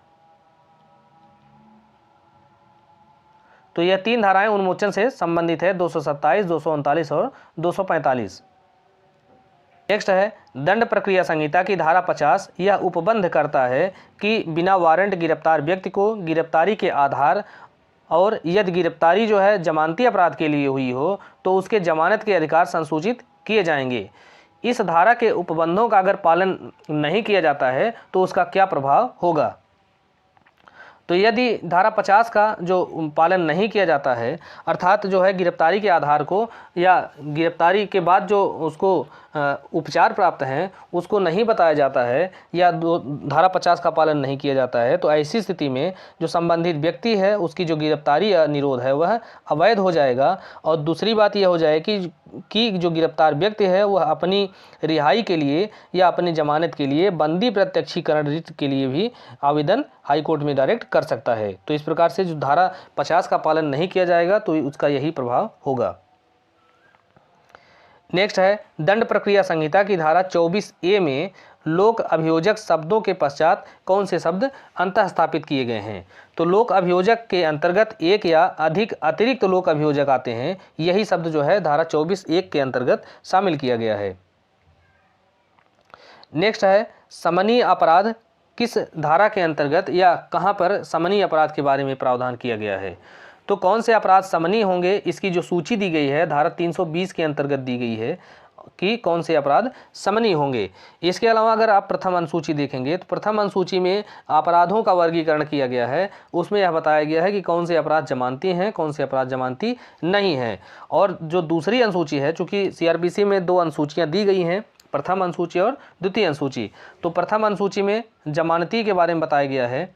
तो यह तीन धाराएं उन्मोचन से संबंधित है, 227, 239 और 245। नेक्स्ट है दंड प्रक्रिया संहिता की धारा 50। यह उपबंध करता है कि बिना वारंट गिरफ्तार व्यक्ति को गिरफ्तारी के आधार और यदि गिरफ्तारी जो है जमानती अपराध के लिए हुई हो तो उसके जमानत के अधिकार संसूचित किए जाएंगे। इस धारा के उपबंधों का अगर पालन नहीं किया जाता है तो उसका क्या प्रभाव होगा। तो यदि धारा 50 का जो पालन नहीं किया जाता है, अर्थात जो है गिरफ्तारी के आधार को या गिरफ्तारी के बाद जो उसको उपचार प्राप्त हैं उसको नहीं बताया जाता है या धारा 50 का पालन नहीं किया जाता है, तो ऐसी स्थिति में जो संबंधित व्यक्ति है उसकी जो गिरफ्तारी या निरोध है वह अवैध हो जाएगा। और दूसरी बात यह हो जाए कि जो गिरफ्तार व्यक्ति है वह अपनी रिहाई के लिए या अपनी जमानत के लिए बंदी प्रत्यक्षीकरण रिट के लिए भी आवेदन हाई कोर्ट में डायरेक्ट कर सकता है। तो इस प्रकार से जो धारा 50 का पालन नहीं किया जाएगा तो उसका यही प्रभाव होगा। नेक्स्ट है दंड प्रक्रिया संहिता की धारा 24A में लोक अभियोजक शब्दों के पश्चात कौन से शब्द अंतः स्थापित किए गए हैं। तो लोक अभियोजक के अंतर्गत एक या अधिक अतिरिक्त लोक अभियोजक आते हैं, यही शब्द जो है धारा 24(1) के अंतर्गत शामिल किया गया है। नेक्स्ट है समनीय अपराध किस धारा के अंतर्गत या कहां पर समनीय अपराध के बारे में प्रावधान किया गया है। तो कौन से अपराध समनीय होंगे, इसकी जो सूची दी गई है धारा 320 के अंतर्गत दी गई है कि कौन से अपराध समनीय होंगे। इसके अलावा अगर आप प्रथम अनुसूची देखेंगे तो प्रथम अनुसूची में अपराधों का वर्गीकरण किया गया है, उसमें यह बताया गया है कि कौन से अपराध जमानती हैं, कौन से अपराध जमानती नहीं हैं। और जो दूसरी अनुसूची है, चूँकि CRPC में 2 अनुसूचियाँ दी गई हैं, प्रथम अनुसूची और द्वितीय अनुसूची, तो प्रथम अनुसूची में जमानती के बारे में बताया गया है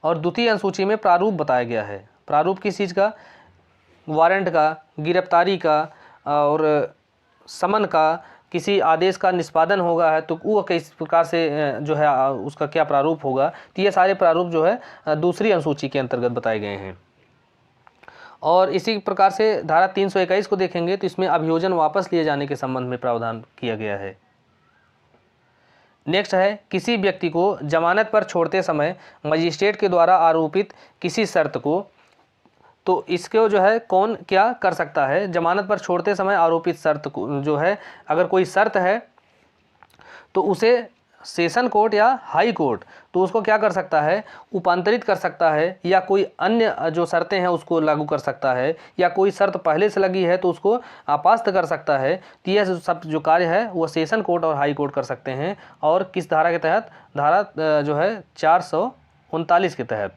और द्वितीय अनुसूची में प्रारूप बताया गया है। प्रारूप किस चीज़ का, वारंट का, गिरफ्तारी का और समन का, किसी आदेश का निष्पादन होगा है तो वो किस प्रकार से जो है उसका क्या प्रारूप होगा। तो ये सारे प्रारूप जो है दूसरी अनुसूची के अंतर्गत बताए गए हैं। और इसी प्रकार से धारा 321 को देखेंगे तो इसमें अभियोजन वापस लिए जाने के संबंध में प्रावधान किया गया है। नेक्स्ट है किसी व्यक्ति को जमानत पर छोड़ते समय मजिस्ट्रेट के द्वारा आरोपित किसी शर्त को, तो इसको जो है कौन क्या कर सकता है। जमानत पर छोड़ते समय आरोपित शर्त को जो है अगर कोई शर्त है तो उसे सेशन कोर्ट या हाई कोर्ट तो उसको क्या कर सकता है, उपांतरित कर सकता है या कोई अन्य जो शर्तें हैं उसको लागू कर सकता है या कोई शर्त पहले से लगी है तो उसको आपास्त कर सकता है। तो यह सब जो कार्य है वो सेशन कोर्ट और हाई कोर्ट कर सकते हैं। और किस धारा के तहत, धारा जो है 439 के तहत।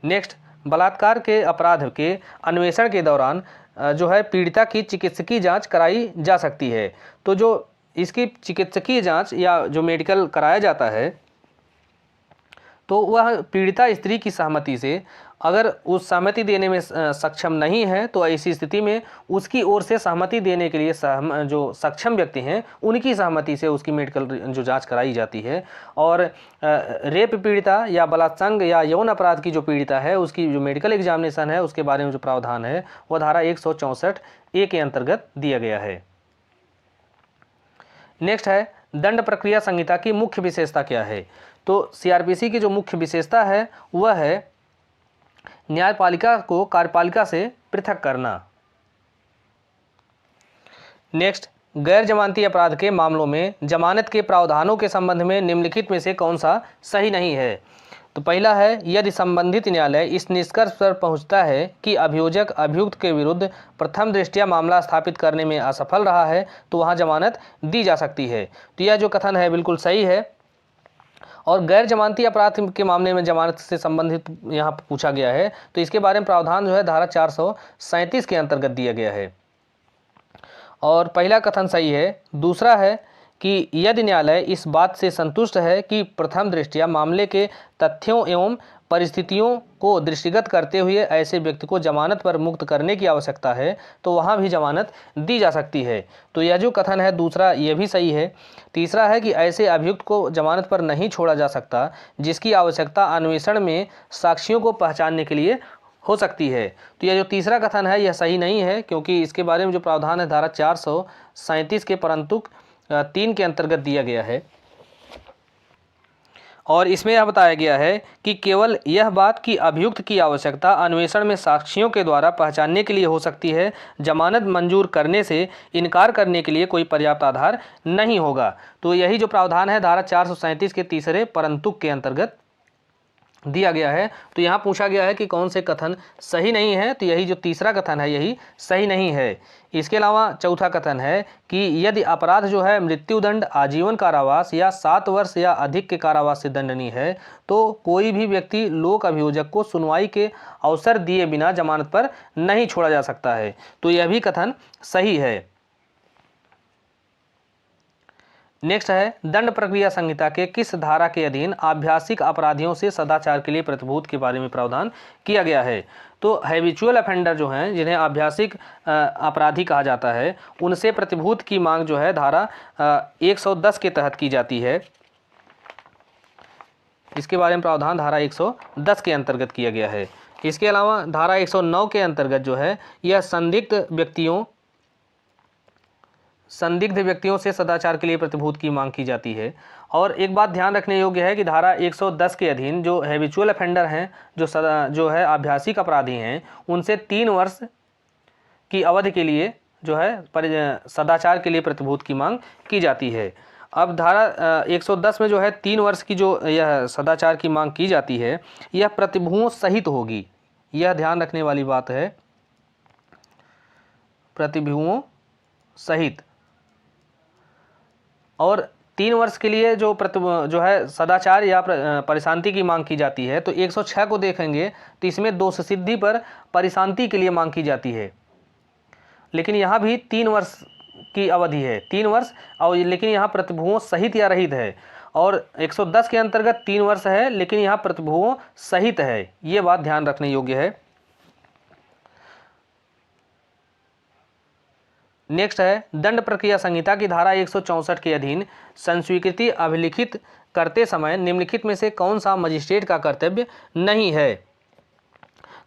नेक्स्ट बलात्कार के अपराध के अन्वेषण के दौरान जो है पीड़िता की चिकित्सकीय जांच कराई जा सकती है। तो जो इसकी चिकित्सकीय जांच या जो मेडिकल कराया जाता है तो वह पीड़िता स्त्री की सहमति से, अगर उस सहमति देने में सक्षम नहीं है तो ऐसी स्थिति में उसकी ओर से सहमति देने के लिए जो सक्षम व्यक्ति हैं उनकी सहमति से उसकी मेडिकल जो जांच कराई जाती है। और रेप पीड़िता या बलात्संग या यौन अपराध की जो पीड़िता है उसकी जो मेडिकल एग्जामिनेशन है उसके बारे में जो प्रावधान है वह धारा 164A के अंतर्गत दिया गया है। नेक्स्ट है दंड प्रक्रिया संहिता की मुख्य विशेषता क्या है। तो सीआरपीसी की जो मुख्य विशेषता है वह है न्यायपालिका को कार्यपालिका से पृथक करना। नेक्स्ट, गैर जमानती अपराध के मामलों में जमानत के प्रावधानों के संबंध में निम्नलिखित में से कौन सा सही नहीं है। तो पहला है, यदि संबंधित न्यायालय इस निष्कर्ष पर पहुंचता है कि अभियोजक अभियुक्त के विरुद्ध प्रथम दृष्टया मामला स्थापित करने में असफल रहा है तो वहां जमानत दी जा सकती है। तो यह जो कथन है बिल्कुल सही है। और गैर जमानती अपराध के मामले में जमानत से संबंधित यहाँ पूछा गया है तो इसके बारे में प्रावधान जो है धारा 437 के अंतर्गत दिया गया है और पहला कथन सही है। दूसरा है कि यदि न्यायालय इस बात से संतुष्ट है कि प्रथम दृष्टया मामले के तथ्यों एवं परिस्थितियों को दृष्टिगत करते हुए ऐसे व्यक्ति को जमानत पर मुक्त करने की आवश्यकता है तो वहाँ भी जमानत दी जा सकती है। तो यह जो कथन है दूसरा ये भी सही है। तीसरा है कि ऐसे अभियुक्त को जमानत पर नहीं छोड़ा जा सकता जिसकी आवश्यकता अन्वेषण में साक्षियों को पहचानने के लिए हो सकती है। तो यह जो तीसरा कथन है यह सही नहीं है क्योंकि इसके बारे में जो प्रावधान है धारा 437 के परंतु 3 के अंतर्गत दिया गया है और इसमें यह बताया गया है कि केवल यह बात कि अभियुक्त की आवश्यकता अन्वेषण में साक्षियों के द्वारा पहचानने के लिए हो सकती है, जमानत मंजूर करने से इनकार करने के लिए कोई पर्याप्त आधार नहीं होगा। तो यही जो प्रावधान है धारा 437 के तीसरे परंतुक के अंतर्गत दिया गया है। तो यहाँ पूछा गया है कि कौन से कथन सही नहीं है, तो यही जो तीसरा कथन है यही सही नहीं है। इसके अलावा चौथा कथन है कि यदि अपराध जो है मृत्युदंड, आजीवन कारावास या 7 वर्ष या अधिक के कारावास से दंडनीय है तो कोई भी व्यक्ति लोक अभियोजक को सुनवाई के अवसर दिए बिना जमानत पर नहीं छोड़ा जा सकता है। तो यह भी कथन सही है। नेक्स्ट है, दंड प्रक्रिया संहिता के किस धारा के अधीन आभ्यासिक अपराधियों से सदाचार के लिए प्रतिभूत के बारे में प्रावधान किया गया है। तो हैबिचुअल ऑफेंडर जो हैं जिन्हें आभ्यासिक अपराधी कहा जाता है उनसे प्रतिभूत की मांग जो है धारा 110 के तहत की जाती है। इसके बारे में प्रावधान धारा 110 के अंतर्गत किया गया है। इसके अलावा धारा 109 के अंतर्गत जो है यह संदिग्ध व्यक्तियों से सदाचार के लिए प्रतिभूत की मांग की जाती है। और एक बात ध्यान रखने योग्य है कि धारा 110 के अधीन जो हैबिचुअल ऑफेंडर हैं जो है आभ्यासिक अपराधी हैं उनसे 3 वर्ष की अवधि के लिए जो है सदाचार के लिए प्रतिभूत की मांग की जाती है। अब धारा 110 में जो है 3 वर्ष की जो यह सदाचार की मांग की जाती है यह प्रतिभुओं सहित होगी। यह ध्यान रखने वाली बात है, प्रतिभुओं सहित। और 3 वर्ष के लिए जो है सदाचार या परिशांति की मांग की जाती है तो 106 को देखेंगे तो इसमें दोष सिद्धि पर परिशांति के लिए मांग की जाती है, लेकिन यहाँ भी 3 वर्ष की अवधि है, 3 वर्ष, और लेकिन यहाँ प्रतिभुओं सहित या रहित है। और 110 के अंतर्गत 3 वर्ष है लेकिन यहाँ प्रतिभुओं सहित है। ये बात ध्यान रखने योग्य है। नेक्स्ट है, दंड प्रक्रिया संहिता की धारा 164 के अधीन संस्वीकृति अभिलिखित करते समय निम्नलिखित में से कौन सा मजिस्ट्रेट का कर्तव्य नहीं है।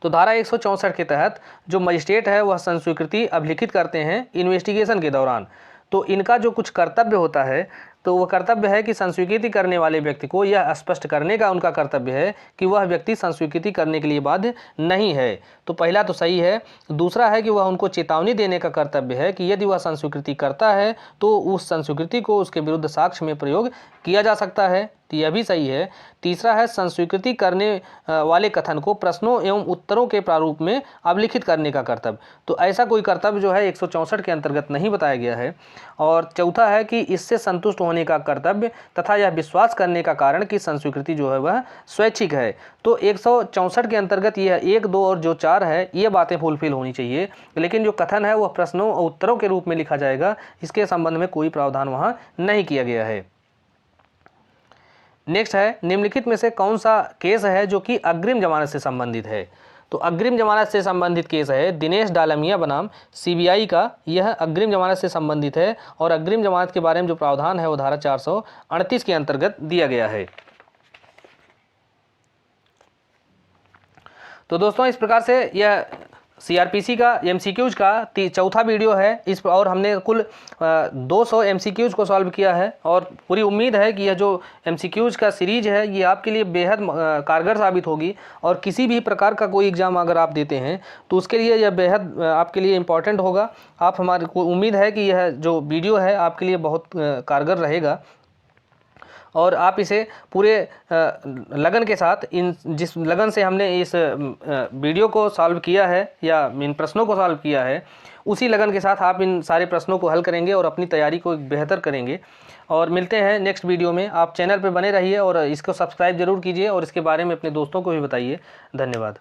तो धारा 164 के तहत जो मजिस्ट्रेट है वह संस्वीकृति अभिलिखित करते हैं इन्वेस्टिगेशन के दौरान। तो इनका जो कुछ कर्तव्य होता है तो वह कर्तव्य है कि संस्वीकृति करने वाले व्यक्ति को यह स्पष्ट करने का उनका कर्तव्य है कि वह व्यक्ति संस्वीकृति करने के लिए बाध्य नहीं है। तो पहला तो सही है। दूसरा है कि वह उनको चेतावनी देने का कर्तव्य है कि यदि वह संस्वीकृति करता है तो उस संस्वीकृति को उसके विरुद्ध साक्ष्य में प्रयोग किया जा सकता है। तो यह भी सही है। तीसरा है संस्वीकृति करने वाले कथन को प्रश्नों एवं उत्तरों के प्रारूप में अभिलिखित करने का कर्तव्य। तो ऐसा कोई कर्तव्य जो है 164 के अंतर्गत नहीं बताया गया है। और चौथा है कि इससे संतुष्ट होने का कर्तव्य तथा यह विश्वास करने का कारण कि संस्वीकृति जो है वह स्वैच्छिक है। तो 164 के अंतर्गत यह 1, 2 और जो 4 है ये बातें फुलफिल होनी चाहिए, लेकिन जो कथन है वह प्रश्नों और उत्तरों के रूप में लिखा जाएगा, इसके संबंध में कोई प्रावधान वहाँ नहीं किया गया है। नेक्स्ट है निम्नलिखित में से कौन सा केस है जो कि अग्रिम जमानत से संबंधित है। तो अग्रिम जमानत से संबंधित केस है दिनेश डालमिया बनाम सीबीआई का, यह अग्रिम जमानत से संबंधित है और अग्रिम जमानत के बारे में जो प्रावधान है वो धारा 438 के अंतर्गत दिया गया है। तो दोस्तों इस प्रकार से यह सीआरपीसी का एमसीक्यूज का चौथा वीडियो है इस और हमने कुल 200 एमसीक्यूज को सॉल्व किया है और पूरी उम्मीद है कि यह जो एमसीक्यूज का सीरीज है ये आपके लिए बेहद कारगर साबित होगी और किसी भी प्रकार का कोई एग्ज़ाम अगर आप देते हैं तो उसके लिए यह बेहद आपके लिए इम्पॉर्टेंट होगा। आप हमारे को उम्मीद है कि यह जो वीडियो है आपके लिए बहुत कारगर रहेगा और आप इसे पूरे लगन के साथ जिस लगन से हमने इस वीडियो को सॉल्व किया है या इन प्रश्नों को सॉल्व किया है उसी लगन के साथ आप इन सारे प्रश्नों को हल करेंगे और अपनी तैयारी को बेहतर करेंगे। और मिलते हैं नेक्स्ट वीडियो में। आप चैनल पर बने रहिए और इसको सब्सक्राइब जरूर कीजिए और इसके बारे में अपने दोस्तों को भी बताइए। धन्यवाद।